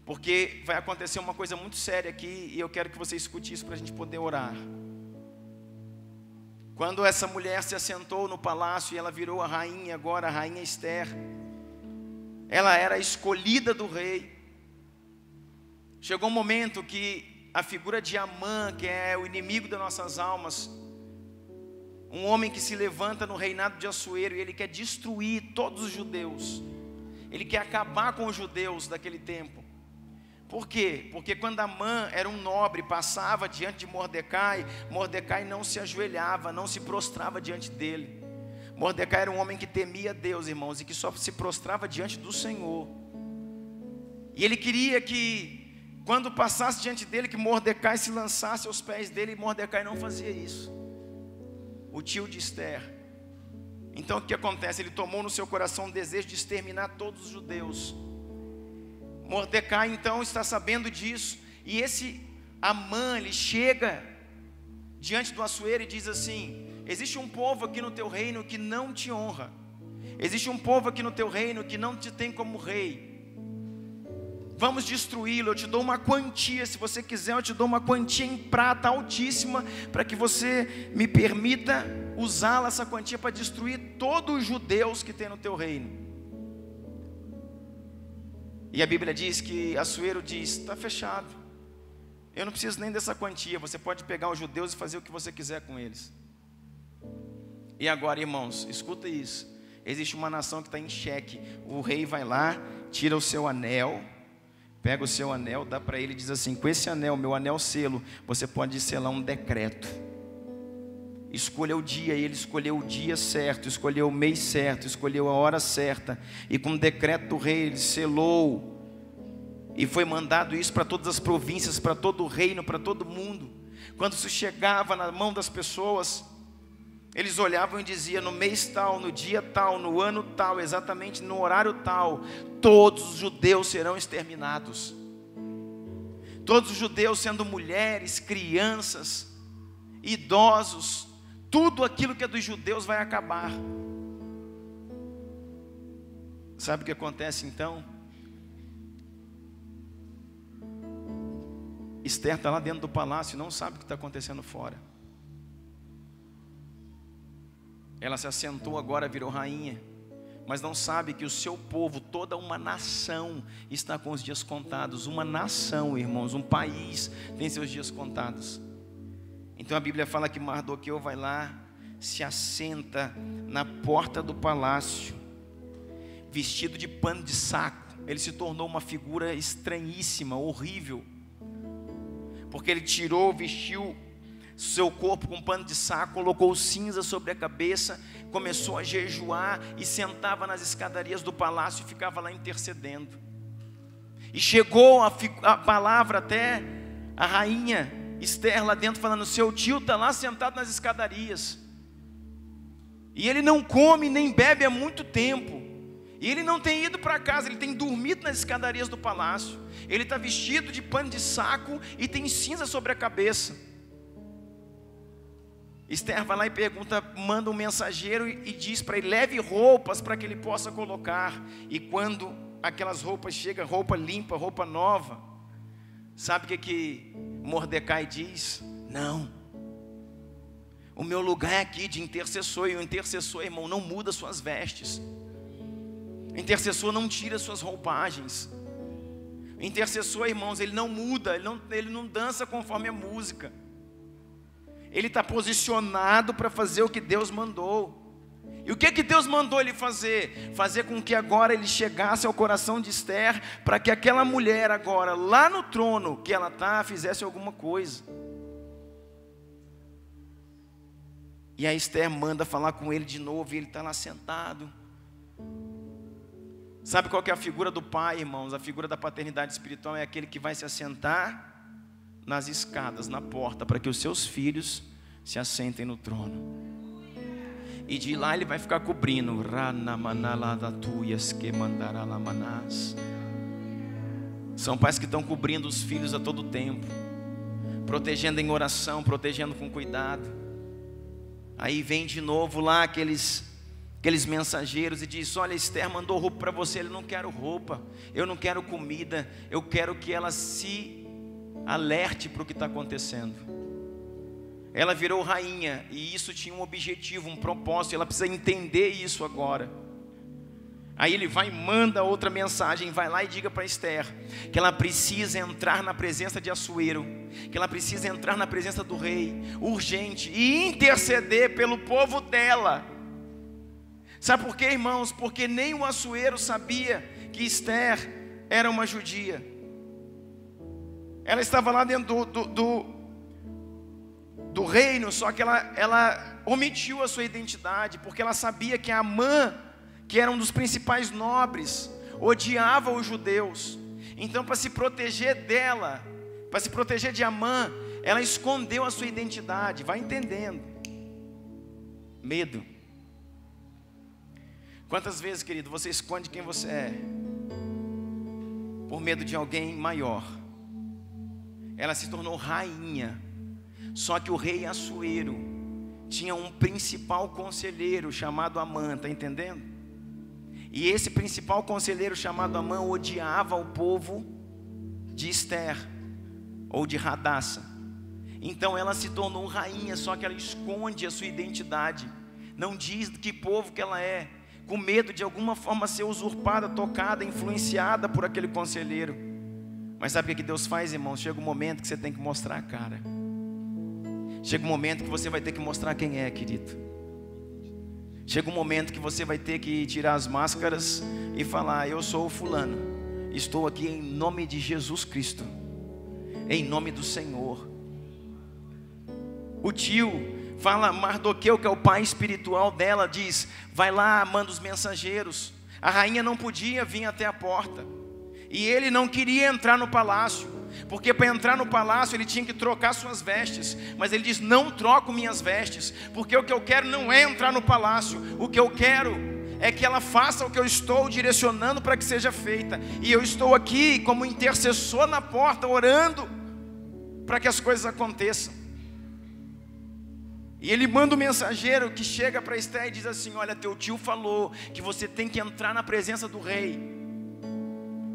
porque vai acontecer uma coisa muito séria aqui, e eu quero que você escute isso para a gente poder orar. Quando essa mulher se assentou no palácio e ela virou a rainha, agora a rainha Esther, ela era a escolhida do rei. Chegou um momento que a figura de Amã, que é o inimigo das nossas almas, um homem que se levanta no reinado de Assuero, e ele quer destruir todos os judeus, ele quer acabar com os judeus daquele tempo. Por quê? Porque quando Amã era um nobre, passava diante de Mordecai, Mordecai não se ajoelhava, não se prostrava diante dele. Mordecai era um homem que temia Deus, irmãos, e que só se prostrava diante do Senhor. E ele queria que, quando passasse diante dele, que Mordecai se lançasse aos pés dele, e Mordecai não fazia isso. O tio de Esther. Então o que acontece? Ele tomou no seu coração o desejo de exterminar todos os judeus. Mordecai então está sabendo disso, e esse Amã, ele chega diante do Assuero e diz assim: existe um povo aqui no teu reino que não te honra, existe um povo aqui no teu reino que não te tem como rei. Vamos destruí-lo. Eu te dou uma quantia, se você quiser eu te dou uma quantia em prata altíssima, para que você me permita usá-la, essa quantia, para destruir todos os judeus que tem no teu reino. E a Bíblia diz que Assuero diz: está fechado, eu não preciso nem dessa quantia, você pode pegar os judeus e fazer o que você quiser com eles. E agora, irmãos, escuta isso, Existe uma nação que está em xeque. O rei vai lá, tira o seu anel, pega o seu anel, dá para ele e diz assim: com esse anel, meu anel selo, você pode selar um decreto. Escolha o dia, e ele escolheu o dia certo, escolheu o mês certo, escolheu a hora certa, e com o decreto do rei ele selou, e foi mandado isso para todas as províncias, para todo o reino, para todo mundo. Quando isso chegava na mão das pessoas, eles olhavam e diziam: no mês tal, no dia tal, no ano tal, exatamente no horário tal, todos os judeus serão exterminados. Todos os judeus, sendo mulheres, crianças, idosos, tudo aquilo que é dos judeus vai acabar. Sabe o que acontece então? Esther está lá dentro do palácio e não sabe o que está acontecendo fora. Ela se assentou agora, virou rainha, mas não sabe que o seu povo, toda uma nação, está com os dias contados. Uma nação, irmãos, um país tem seus dias contados. Então a Bíblia fala que Mardoqueu vai lá, se assenta na porta do palácio, vestido de pano de saco. Ele se tornou uma figura estranhíssima, horrível, porque ele tirou, vestiu seu corpo com pano de saco, colocou cinza sobre a cabeça, começou a jejuar e sentava nas escadarias do palácio e ficava lá intercedendo. E chegou a palavra até a rainha Esther lá dentro, falando: seu tio está lá sentado nas escadarias, e ele não come nem bebe há muito tempo, e ele não tem ido para casa, ele tem dormido nas escadarias do palácio, ele está vestido de pano de saco e tem cinza sobre a cabeça. Esther vai lá e pergunta, manda um mensageiro e diz para ele: leve roupas para que ele possa colocar. E quando aquelas roupas chegam, roupa limpa, roupa nova, sabe o que Mordecai diz? Não, o meu lugar é aqui de intercessor, e o intercessor, irmão, não muda suas vestes. O intercessor não tira suas roupagens. O intercessor, irmãos, ele não muda, ele não dança conforme a música. Ele está posicionado para fazer o que Deus mandou. E o que Deus mandou ele fazer? Fazer com que agora ele chegasse ao coração de Esther, para que aquela mulher agora, lá no trono que ela está, fizesse alguma coisa. E a Esther manda falar com ele de novo, e ele está lá sentado. Sabe qual que é a figura do pai, irmãos? A figura da paternidade espiritual é aquele que vai se assentar nas escadas, na porta, para que os seus filhos se assentem no trono. E de lá ele vai ficar cobrindo. São pais que estão cobrindo os filhos a todo tempo, protegendo em oração, protegendo com cuidado. Aí vem de novo lá aqueles mensageiros e diz: olha, Esther mandou roupa para você. Ele: não quero roupa, eu não quero comida, eu quero que ela se alerte para o que está acontecendo. Ela virou rainha, e isso tinha um objetivo, um propósito. Ela precisa entender isso agora. Aí ele vai e manda outra mensagem, vai lá e diga para Esther que ela precisa entrar na presença de Assuero, que ela precisa entrar na presença do rei, urgente, e interceder pelo povo dela. Sabe por quê, irmãos? Porque nem o Assuero sabia que Esther era uma judia. Ela estava lá dentro do reino, só que ela omitiu a sua identidade, porque ela sabia que Amã, que era um dos principais nobres, odiava os judeus. Então, para se proteger dela, para se proteger de Amã, ela escondeu a sua identidade. Vai entendendo? Medo. Quantas vezes, querido, você esconde quem você é por medo de alguém maior? Ela se tornou rainha, só que o rei Assuero tinha um principal conselheiro chamado Amã, está entendendo? E esse principal conselheiro chamado Amã odiava o povo de Esther, ou de Radassa. Então ela se tornou rainha, só que ela esconde a sua identidade, não diz de que povo que ela é, com medo de alguma forma ser usurpada, tocada, influenciada por aquele conselheiro. Mas sabe o que Deus faz, irmão? Chega um momento que você tem que mostrar a cara. Chega um momento que você vai ter que mostrar quem é, querido. Chega um momento que você vai ter que tirar as máscaras e falar: eu sou o fulano, estou aqui em nome de Jesus Cristo, em nome do Senhor. O tio fala, Mardoqueu, que é o pai espiritual dela, diz: vai lá, manda os mensageiros. A rainha não podia vir até a porta, e ele não queria entrar no palácio, porque para entrar no palácio ele tinha que trocar suas vestes. Mas ele diz: não troco minhas vestes, porque o que eu quero não é entrar no palácio, o que eu quero é que ela faça o que eu estou direcionando para que seja feita. E eu estou aqui como intercessor na porta, orando para que as coisas aconteçam. E ele manda um mensageiro que chega para Esther e diz assim: olha, teu tio falou que você tem que entrar na presença do rei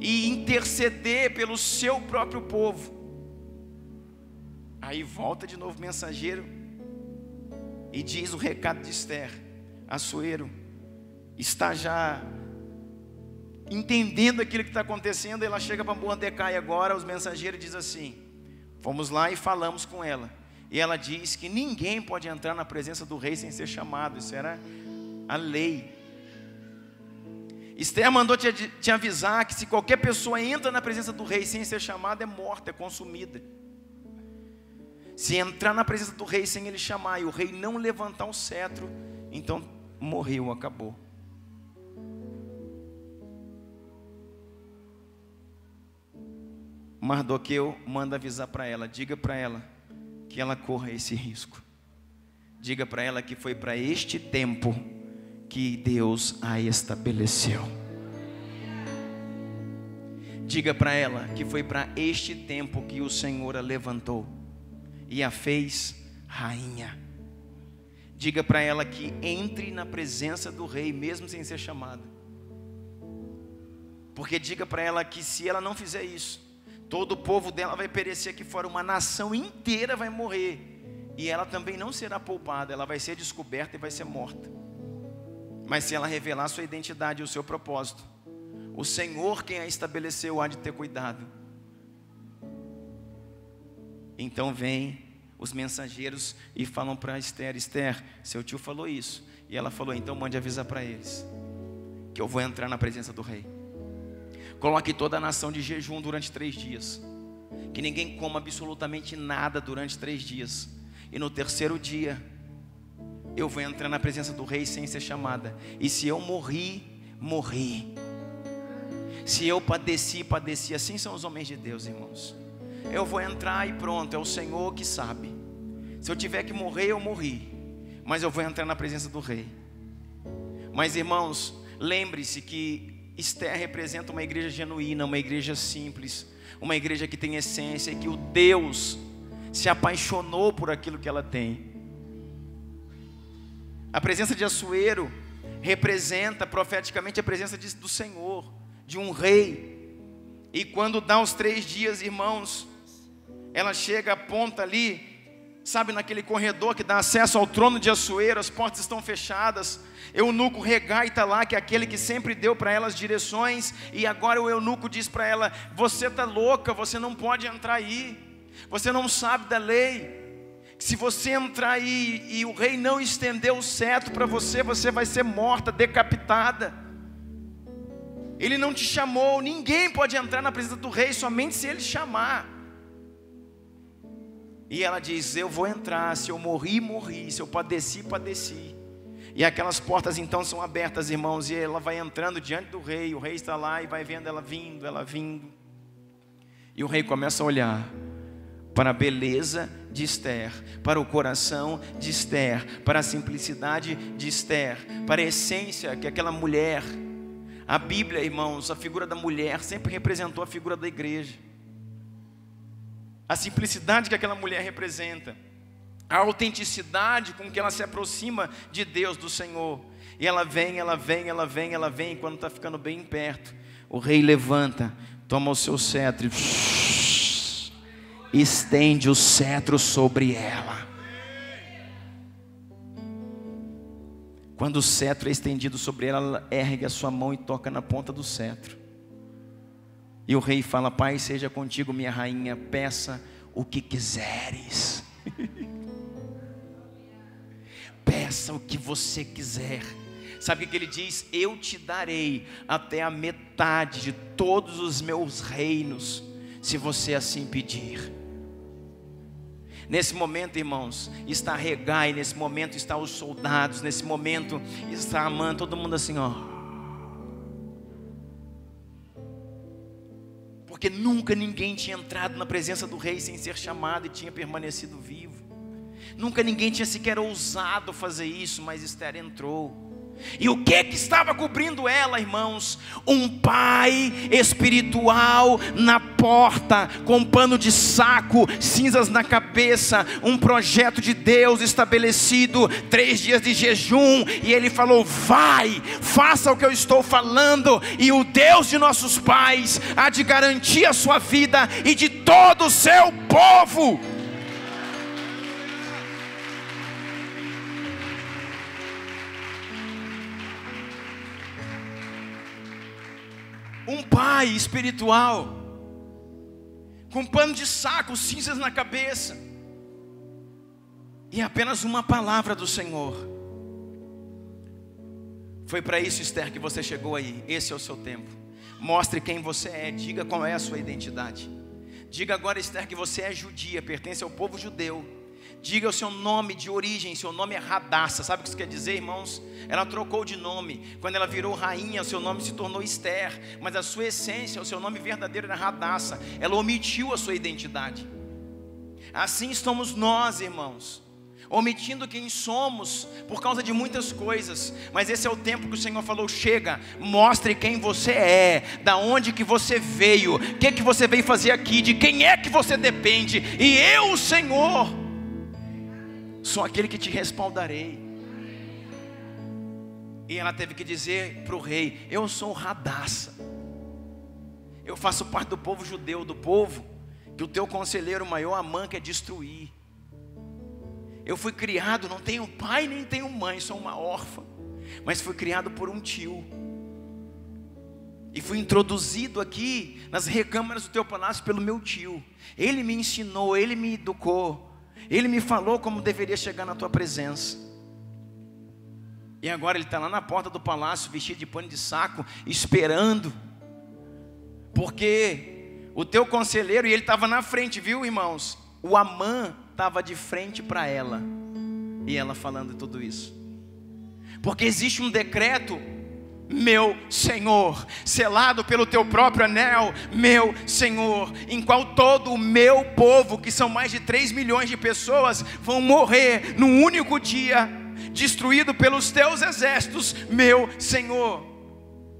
e interceder pelo seu próprio povo. Aí volta de novo o mensageiro e diz o recado de Esther. Assuero está já entendendo aquilo que está acontecendo. Ela chega para Mordecai agora, os mensageiros dizem assim: fomos lá e falamos com ela, e ela diz que ninguém pode entrar na presença do rei sem ser chamado. Isso era a lei. Esther mandou te avisar que se qualquer pessoa entra na presença do rei sem ser chamada, é morta, é consumida. Se entrar na presença do rei sem ele chamar, e o rei não levantar o cetro, então morreu, acabou. Mardoqueu manda avisar para ela: diga para ela que ela corra esse risco. Diga para ela que foi para este tempo que Deus a estabeleceu. Diga para ela que foi para este tempo que o Senhor a levantou e a fez rainha. Diga para ela que entre na presença do rei mesmo sem ser chamada. Porque diga para ela que se ela não fizer isso, todo o povo dela vai perecer aqui fora, uma nação inteira vai morrer, e ela também não será poupada, ela vai ser descoberta e vai ser morta. Mas se ela revelar sua identidade e o seu propósito, o Senhor quem a estabeleceu há de ter cuidado. Então vem os mensageiros e falam para Esther: Esther, seu tio falou isso. E ela falou: então mande avisar para eles que eu vou entrar na presença do rei. Coloque toda a nação de jejum durante 3 dias, que ninguém coma absolutamente nada durante 3 dias, e no terceiro dia eu vou entrar na presença do rei sem ser chamada. E se eu morri, morri. Se eu padeci, padeci. Assim são os homens de Deus, irmãos. Eu vou entrar e pronto, é o Senhor que sabe. Se eu tiver que morrer, eu morri, mas eu vou entrar na presença do rei. Mas irmãos, lembre-se que Esther representa uma igreja genuína, uma igreja simples, uma igreja que tem essência, e que o Deus se apaixonou por aquilo que ela tem. A presença de Assuero representa profeticamente a presença do Senhor, de um rei. E quando dá os 3 dias, irmãos, ela chega, aponta ali, sabe, naquele corredor que dá acesso ao trono de Assuero, as portas estão fechadas. Eunuco Regai está lá, que é aquele que sempre deu para ela as direções, e agora o eunuco diz para ela: você está louca, você não pode entrar aí, você não sabe da lei. Se você entrar aí e o rei não estender o cetro para você, você vai ser morta, decapitada. Ele não te chamou, ninguém pode entrar na presença do rei, somente se ele chamar. E ela diz: eu vou entrar, se eu morri, morri, se eu padeci, padeci. E aquelas portas então são abertas, irmãos, e ela vai entrando diante do rei. O rei está lá e vai vendo ela vindo. E o rei começa a olhar para a beleza de Esther, para o coração de Esther, para a simplicidade de Esther, para a essência que aquela mulher. A Bíblia, irmãos, a figura da mulher sempre representou a figura da igreja. A simplicidade que aquela mulher representa, a autenticidade com que ela se aproxima de Deus, do Senhor. E ela vem, e quando está ficando bem perto, o rei levanta, toma o seu cetro e estende o cetro sobre ela. Quando o cetro é estendido sobre ela, ela ergue a sua mão e toca na ponta do cetro. E o rei fala: Pai, seja contigo, minha rainha, peça o que quiseres. peça o que você quiser. Sabe o que ele diz? Eu te darei até a metade de todos os meus reinos, se você assim pedir. Nesse momento, irmãos, está Regai, nesse momento está os soldados, nesse momento está Amã, todo mundo assim, ó. Porque nunca ninguém tinha entrado na presença do rei sem ser chamado e tinha permanecido vivo. Nunca ninguém tinha sequer ousado fazer isso, mas Esther entrou. E o que estava cobrindo ela, irmãos? Um pai espiritual na porta, com um pano de saco, cinzas na cabeça, um projeto de Deus estabelecido, 3 dias de jejum, e ele falou: vai, faça o que eu estou falando, e o Deus de nossos pais há de garantir a sua vida e de todo o seu povo. Um pai espiritual, com pano de saco, cinzas na cabeça, e apenas uma palavra do Senhor. Foi para isso, Esther, que você chegou aí. Esse é o seu tempo. Mostre quem você é, diga qual é a sua identidade. Diga agora, Esther, que você é judia, pertence ao povo judeu. Diga o seu nome de origem, seu nome é Radassa. Sabe o que isso quer dizer, irmãos? Ela trocou de nome. Quando ela virou rainha, o seu nome se tornou Esther, mas a sua essência, o seu nome verdadeiro era Radassa. Ela omitiu a sua identidade. Assim estamos nós, irmãos, omitindo quem somos por causa de muitas coisas. Mas esse é o tempo que o Senhor falou: chega, mostre quem você é, da onde que você veio, o que você veio fazer aqui, de quem é que você depende. E eu, o Senhor, sou aquele que te respaldarei. E ela teve que dizer para o rei: eu sou Radassa, eu faço parte do povo judeu, do povo que o teu conselheiro maior Amã quer destruir. Eu fui criado, não tenho pai nem tenho mãe, sou uma órfã, mas fui criado por um tio, e fui introduzido aqui nas recâmaras do teu palácio pelo meu tio. Ele me ensinou, ele me educou, ele me falou como deveria chegar na tua presença. E agora ele está lá na porta do palácio, vestido de pano de saco, esperando, porque o teu conselheiro, e ele estava na frente, viu, irmãos? O Amã estava de frente para ela, e ela falando tudo isso, porque existe um decreto, meu Senhor, selado pelo teu próprio anel, meu Senhor, em qual todo o meu povo, que são mais de 3 milhões de pessoas, vão morrer num único dia, destruído pelos teus exércitos, meu Senhor.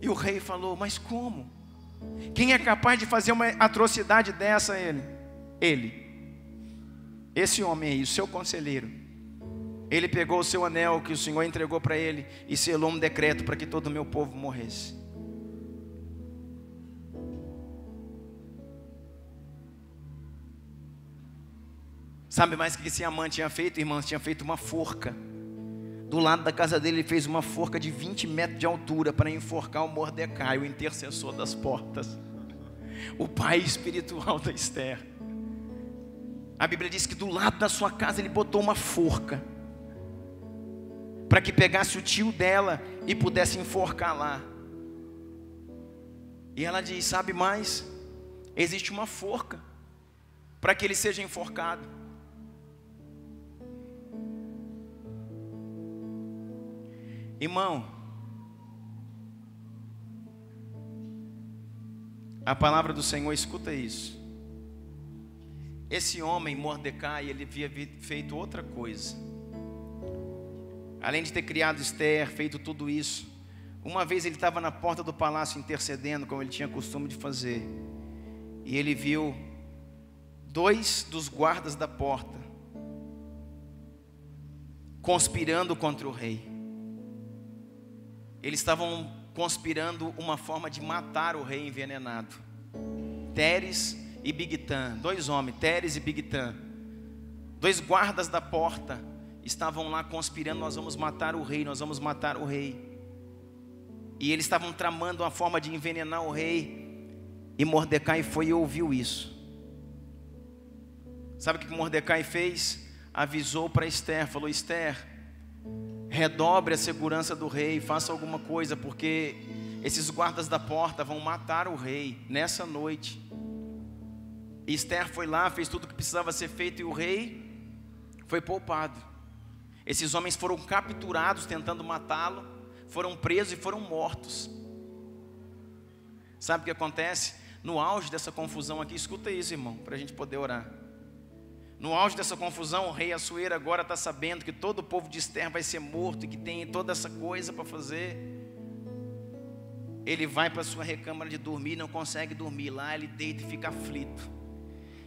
E o rei falou: mas como? Quem é capaz de fazer uma atrocidade dessa? Esse homem aí, o seu conselheiro. Ele pegou o seu anel que o Senhor entregou para ele e selou um decreto para que todo o meu povo morresse. Sabe mais o que esse Amã tinha feito, irmãos? Tinha feito uma forca. Do lado da casa dele, ele fez uma forca de 20 metros de altura para enforcar o Mordecai, o intercessor das portas, o pai espiritual da Esther. A Bíblia diz que do lado da sua casa ele botou uma forca, para que pegasse o tio dela e pudesse enforcar lá. E ela diz: sabe mais? Existe uma forca para que ele seja enforcado. Irmão, a palavra do Senhor, escuta isso. Esse homem, Mordecai, ele havia feito outra coisa. Além de ter criado Esther, feito tudo isso, uma vez ele estava na porta do palácio intercedendo, como ele tinha costume de fazer, e ele viu 2 dos guardas da porta conspirando contra o rei. Eles estavam conspirando uma forma de matar o rei envenenado. Teres e Bigtã, 2 homens, Teres e Bigtã, 2 guardas da porta, estavam lá conspirando: nós vamos matar o rei, nós vamos matar o rei. E eles estavam tramando uma forma de envenenar o rei. E Mordecai foi e ouviu isso. Sabe o que Mordecai fez? Avisou para Esther, falou: Esther, redobre a segurança do rei, faça alguma coisa, porque esses guardas da porta vão matar o rei nessa noite. E Esther foi lá, fez tudo o que precisava ser feito, e o rei foi poupado. Esses homens foram capturados tentando matá-lo, foram presos e foram mortos. Sabe o que acontece? No auge dessa confusão aqui, escuta isso, irmão, para a gente poder orar. No auge dessa confusão, o rei Assuero agora está sabendo que todo o povo de Esther vai ser morto e que tem toda essa coisa para fazer. Ele vai para a sua recâmara de dormir, não consegue dormir lá, ele deita e fica aflito.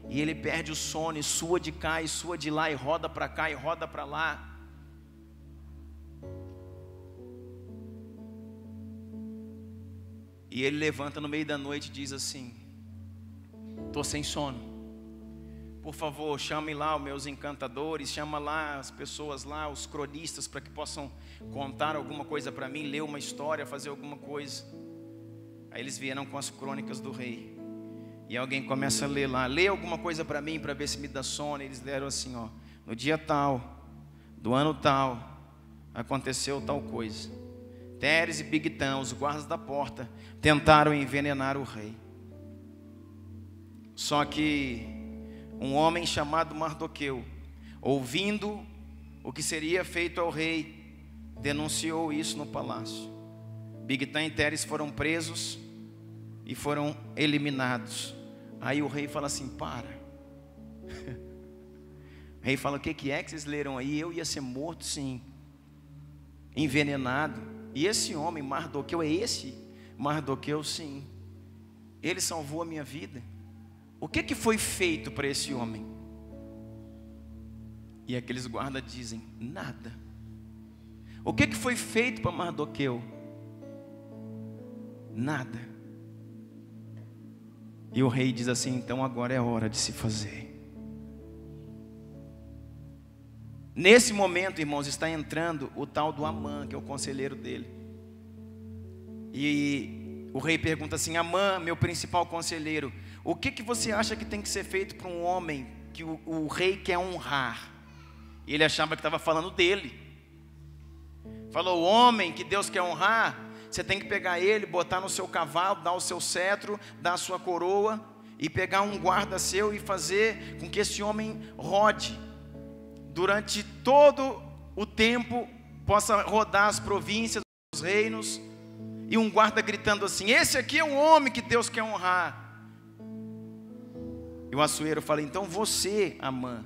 E ele perde o sono, e sua de cá e sua de lá, e roda para cá e roda para lá. E ele levanta no meio da noite e diz assim: estou sem sono, por favor, chame lá os meus encantadores, chama lá as pessoas lá, os cronistas, para que possam contar alguma coisa para mim, ler uma história, fazer alguma coisa. Aí eles vieram com as crônicas do rei, e alguém começa a ler lá: lê alguma coisa para mim, para ver se me dá sono. E eles leram assim, ó: no dia tal, do ano tal, aconteceu tal coisa. Teres e Bigtã, os guardas da porta, tentaram envenenar o rei. Só que um homem chamado Mardoqueu, ouvindo o que seria feito ao rei, denunciou isso no palácio. Bigtã e Teres foram presos e foram eliminados. Aí o rei fala assim: para. O rei fala: o que é que vocês leram aí? Eu ia ser morto, sim, envenenado. E esse homem, Mardoqueu, é esse Mardoqueu, sim, ele salvou a minha vida. O que foi feito para esse homem? E aqueles guardas dizem: nada. O que foi feito para Mardoqueu? Nada. E o rei diz assim: então agora é hora de se fazer. Nesse momento, irmãos, está entrando o tal do Amã, que é o conselheiro dele. E o rei pergunta assim: Amã, meu principal conselheiro, o que você acha que tem que ser feito para um homem que o rei quer honrar? E ele achava que estava falando dele. Falou: o homem que Deus quer honrar, você tem que pegar ele, botar no seu cavalo, dar o seu cetro, dar a sua coroa, e pegar um guarda seu e fazer com que esse homem rode durante todo o tempo, possa rodar as províncias, os reinos, e um guarda gritando assim: esse aqui é um homem que Deus quer honrar. E o Assuero fala: então você, Amã,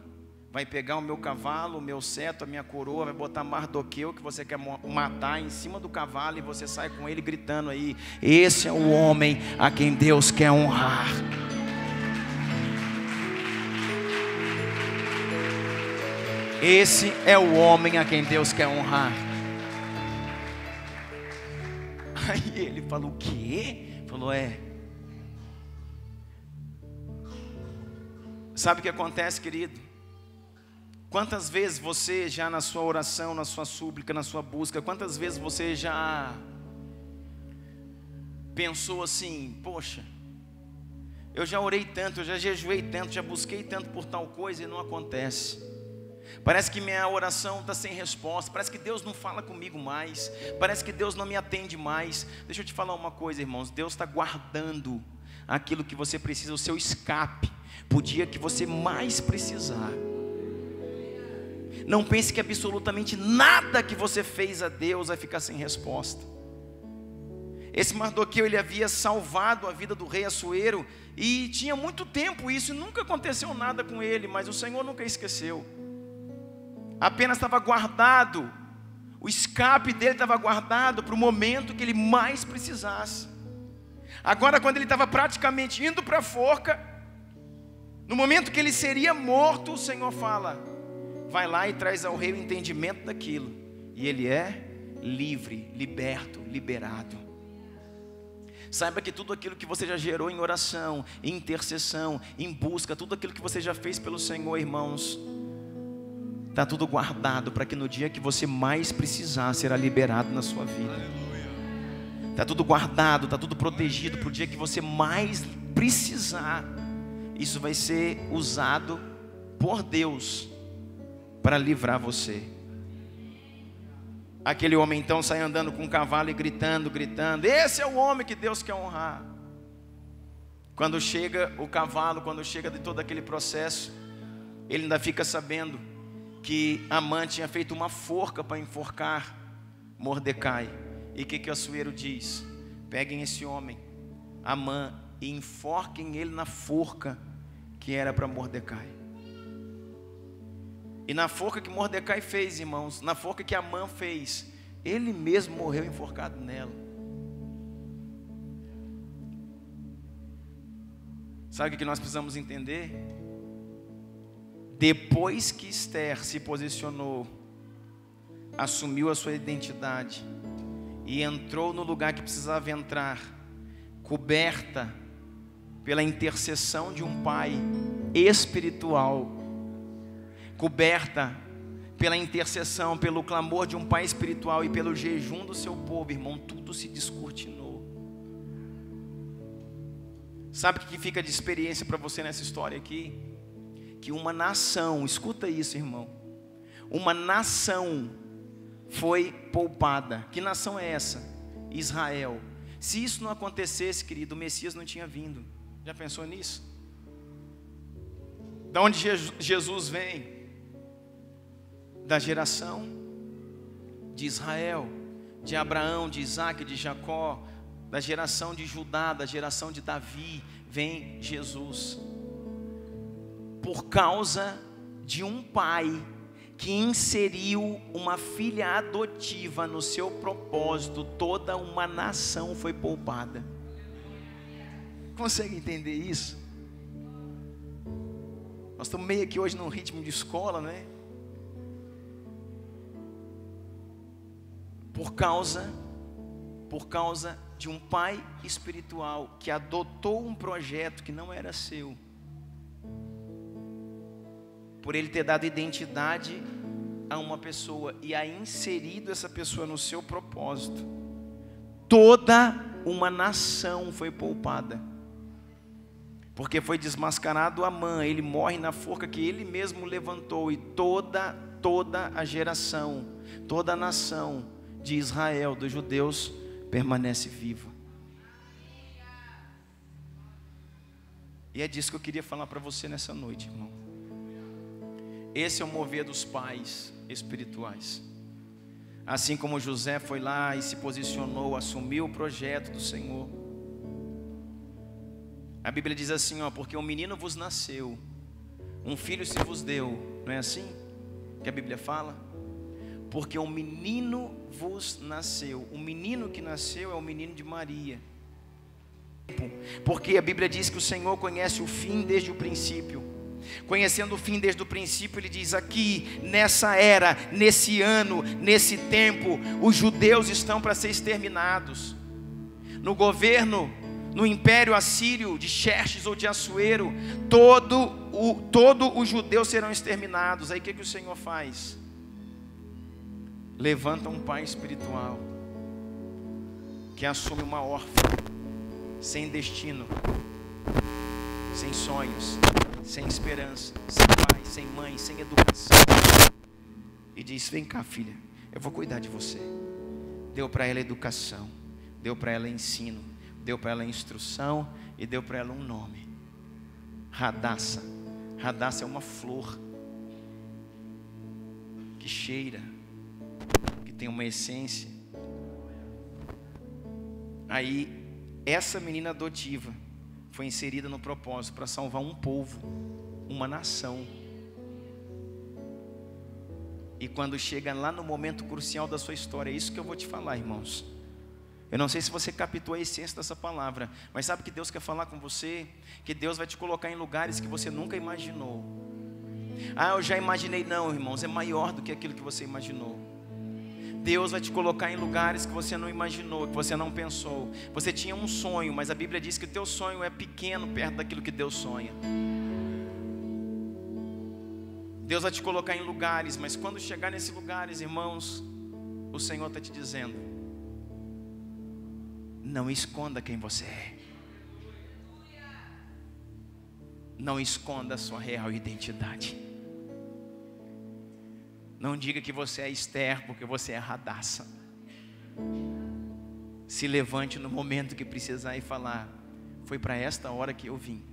vai pegar o meu cavalo, o meu cetro, a minha coroa, vai botar Mardoqueu, que você quer matar, em cima do cavalo, e você sai com ele gritando aí: esse é o homem a quem Deus quer honrar. Esse é o homem a quem Deus quer honrar. Aí ele falou: o quê? Falou: é. Sabe o que acontece, querido? Quantas vezes você já, na sua oração, na sua súplica, na sua busca, quantas vezes você já pensou assim: poxa, eu já orei tanto, eu já jejuei tanto, já busquei tanto por tal coisa e não acontece. Parece que minha oração está sem resposta, parece que Deus não fala comigo mais, parece que Deus não me atende mais. Deixa eu te falar uma coisa, irmãos: Deus está guardando aquilo que você precisa, o seu escape, para o dia que você mais precisar. Não pense que absolutamente nada que você fez a Deus vai ficar sem resposta. Esse Mardoqueu, ele havia salvado a vida do rei Assuero, e tinha muito tempo isso, e nunca aconteceu nada com ele, mas o Senhor nunca esqueceu. Apenas estava guardado, o escape dele estava guardado para o momento que ele mais precisasse. Agora, quando ele estava praticamente indo para a forca, no momento que ele seria morto, o Senhor fala: vai lá e traz ao rei o entendimento daquilo. E ele é livre, liberto, liberado. Saiba que tudo aquilo que você já gerou em oração, em intercessão, em busca, tudo aquilo que você já fez pelo Senhor, irmãos, está tudo guardado para que no dia que você mais precisar, será liberado na sua vida. Está tudo guardado, está tudo protegido para o dia que você mais precisar. Isso vai ser usado por Deus para livrar você. Aquele homem então sai andando com um cavalo e gritando, esse é o homem que Deus quer honrar. Quando chega o cavalo, quando chega de todo aquele processo, ele ainda fica sabendo que Amã tinha feito uma forca para enforcar Mordecai. E o que o Assuero diz? Peguem esse homem, Amã, e enforquem ele na forca que era para Mordecai. E na forca que Mordecai fez, irmãos, na forca que Amã fez, ele mesmo morreu enforcado nela. Sabe o que nós precisamos entender? Depois que Esther se posicionou, assumiu a sua identidade e entrou no lugar que precisava entrar, coberta pela intercessão de um pai espiritual, coberta pela intercessão, pelo clamor de um pai espiritual e pelo jejum do seu povo, irmão, tudo se descortinou. Sabe o que fica de experiência para você nessa história aqui? Que uma nação, escuta isso, irmão, uma nação foi poupada. Que nação é essa? Israel. Se isso não acontecesse, querido, o Messias não tinha vindo. Já pensou nisso? Da onde Jesus vem? Da geração de Israel, de Abraão, de Isaac, de Jacó, da geração de Judá, da geração de Davi, vem Jesus. Por causa de um pai que inseriu uma filha adotiva no seu propósito, toda uma nação foi poupada. Consegue entender isso? Nós estamos meio que hoje num ritmo de escola, né? Por causa de um pai espiritual que adotou um projeto que não era seu, por ele ter dado identidade a uma pessoa e a inserido essa pessoa no seu propósito, toda uma nação foi poupada, porque foi desmascarado Amã. Ele morre na forca que ele mesmo levantou, e toda a geração, toda a nação de Israel, dos judeus, permanece viva. E é disso que eu queria falar para você nessa noite, irmão. Esse é o mover dos pais espirituais. Assim como José foi lá e se posicionou, assumiu o projeto do Senhor. A Bíblia diz assim, porque um menino vos nasceu, um filho se vos deu. Não é assim que a Bíblia fala? Porque um menino vos nasceu. O menino que nasceu é o menino de Maria. Porque a Bíblia diz que o Senhor conhece o fim desde o princípio. Conhecendo o fim desde o princípio, Ele diz aqui, nessa era, nesse ano, nesse tempo, os judeus estão para ser exterminados. No governo, no império assírio de Xerxes ou de Assuero, todos os judeus serão exterminados. Aí o que o Senhor faz? Levanta um pai espiritual que assume uma órfã, sem destino, sem sonhos, sem esperança, sem pai, sem mãe, sem educação, e diz: vem cá, filha, eu vou cuidar de você. Deu para ela educação, deu para ela ensino, deu para ela instrução e deu para ela um nome: Radassa. Radassa é uma flor que cheira, que tem uma essência. Aí essa menina adotiva foi inserida no propósito para salvar um povo, uma nação. E quando chega lá no momento crucial da sua história, é isso que eu vou te falar, irmãos. Eu não sei se você captou a essência dessa palavra, mas sabe que Deus quer falar com você? Que Deus vai te colocar em lugares que você nunca imaginou. Ah, eu já imaginei. Não, irmãos, é maior do que aquilo que você imaginou. Deus vai te colocar em lugares que você não imaginou, que você não pensou. Você tinha um sonho, mas a Bíblia diz que o teu sonho é pequeno perto daquilo que Deus sonha. Deus vai te colocar em lugares, mas quando chegar nesses lugares, irmãos, o Senhor está te dizendo: não esconda quem você é. Não esconda a sua real identidade. Não diga que você é Esther, porque você é Hadassah. Se levante no momento que precisar e falar: foi para esta hora que eu vim.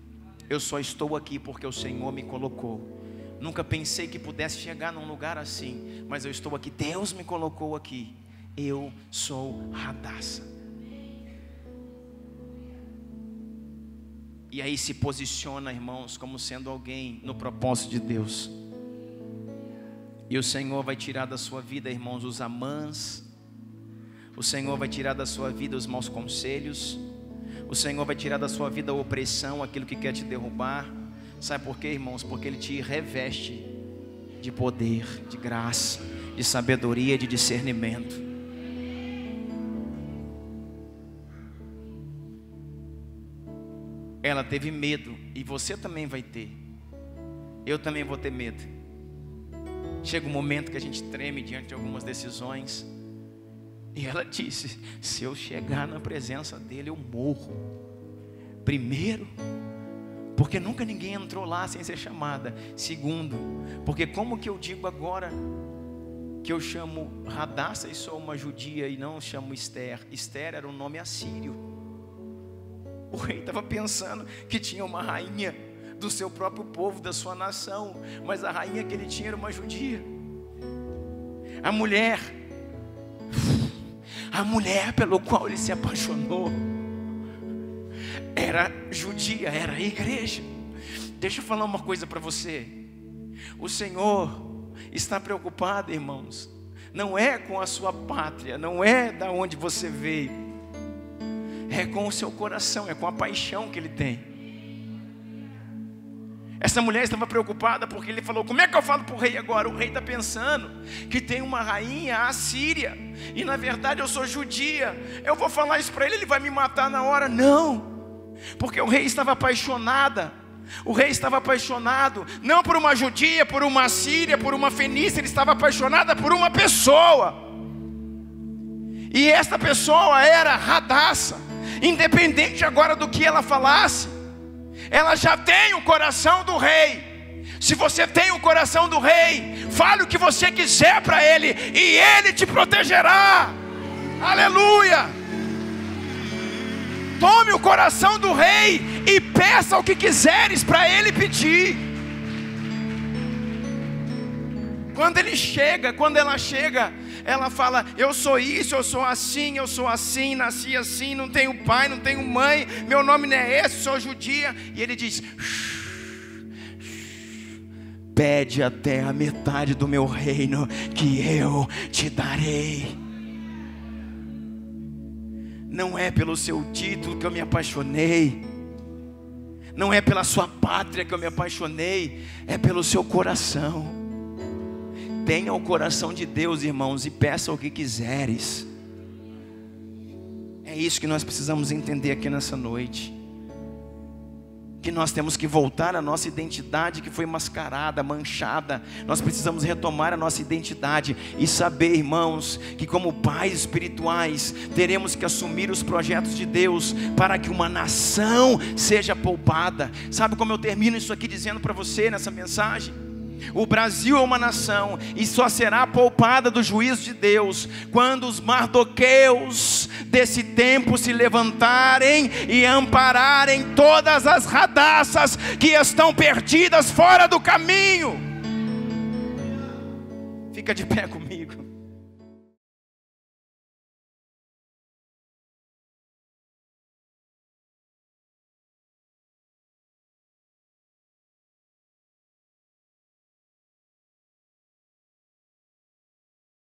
Eu só estou aqui porque o Senhor me colocou. Nunca pensei que pudesse chegar num lugar assim, mas eu estou aqui, Deus me colocou aqui. Eu sou Hadassah. E aí se posiciona, irmãos, como sendo alguém no propósito de Deus. E o Senhor vai tirar da sua vida, irmãos, os amãs. O Senhor vai tirar da sua vida os maus conselhos. O Senhor vai tirar da sua vida a opressão, aquilo que quer te derrubar. Sabe por quê, irmãos? Porque Ele te reveste de poder, de graça, de sabedoria, de discernimento. Ela teve medo, e você também vai ter. Eu também vou ter medo. Chega um momento que a gente treme diante de algumas decisões. E ela disse: se eu chegar na presença dele, eu morro. Primeiro, porque nunca ninguém entrou lá sem ser chamada. Segundo, porque como que eu digo agora que eu chamo Hadassah e sou uma judia e não chamo Esther? Esther era um nome assírio. O rei estava pensando que tinha uma rainha do seu próprio povo, da sua nação, mas a rainha que ele tinha era uma judia. A mulher pelo qual ele se apaixonou era judia, era a igreja. Deixa eu falar uma coisa para você. O Senhor está preocupado, irmãos, não é com a sua pátria, não é da onde você veio, é com o seu coração, é com a paixão que Ele tem. Essa mulher estava preocupada porque ele falou: como é que eu falo para o rei agora? O rei está pensando que tem uma rainha assíria, e na verdade eu sou judia. Eu vou falar isso para ele, ele vai me matar na hora. Não, porque o rei estava apaixonada. O rei estava apaixonado não por uma judia, por uma assíria, por uma fenícia. Ele estava apaixonado por uma pessoa, e esta pessoa era Hadassah. Independente agora do que ela falasse, ela já tem o coração do rei. Se você tem o coração do rei, fale o que você quiser para ele, e ele te protegerá. Aleluia. Tome o coração do rei e peça o que quiseres para ele pedir. Quando ela chega, ela fala: eu sou isso, eu sou assim, nasci assim, não tenho pai, não tenho mãe, meu nome não é esse, sou judia. E ele diz: pede até a metade do meu reino, que eu te darei. Não é pelo seu título que eu me apaixonei, não é pela sua pátria que eu me apaixonei, é pelo seu coração. Tenha o coração de Deus, irmãos, e peça o que quiseres. É isso que nós precisamos entender aqui nessa noite. Que nós temos que voltar à nossa identidade que foi mascarada, manchada. Nós precisamos retomar a nossa identidade e saber, irmãos, que como pais espirituais teremos que assumir os projetos de Deus para que uma nação seja poupada. Sabe como eu termino isso aqui dizendo para você nessa mensagem? O Brasil é uma nação e só será poupada do juízo de Deus quando os Mardoqueus desse tempo se levantarem e ampararem todas as Hadassahs que estão perdidas fora do caminho. Fica de pé comigo.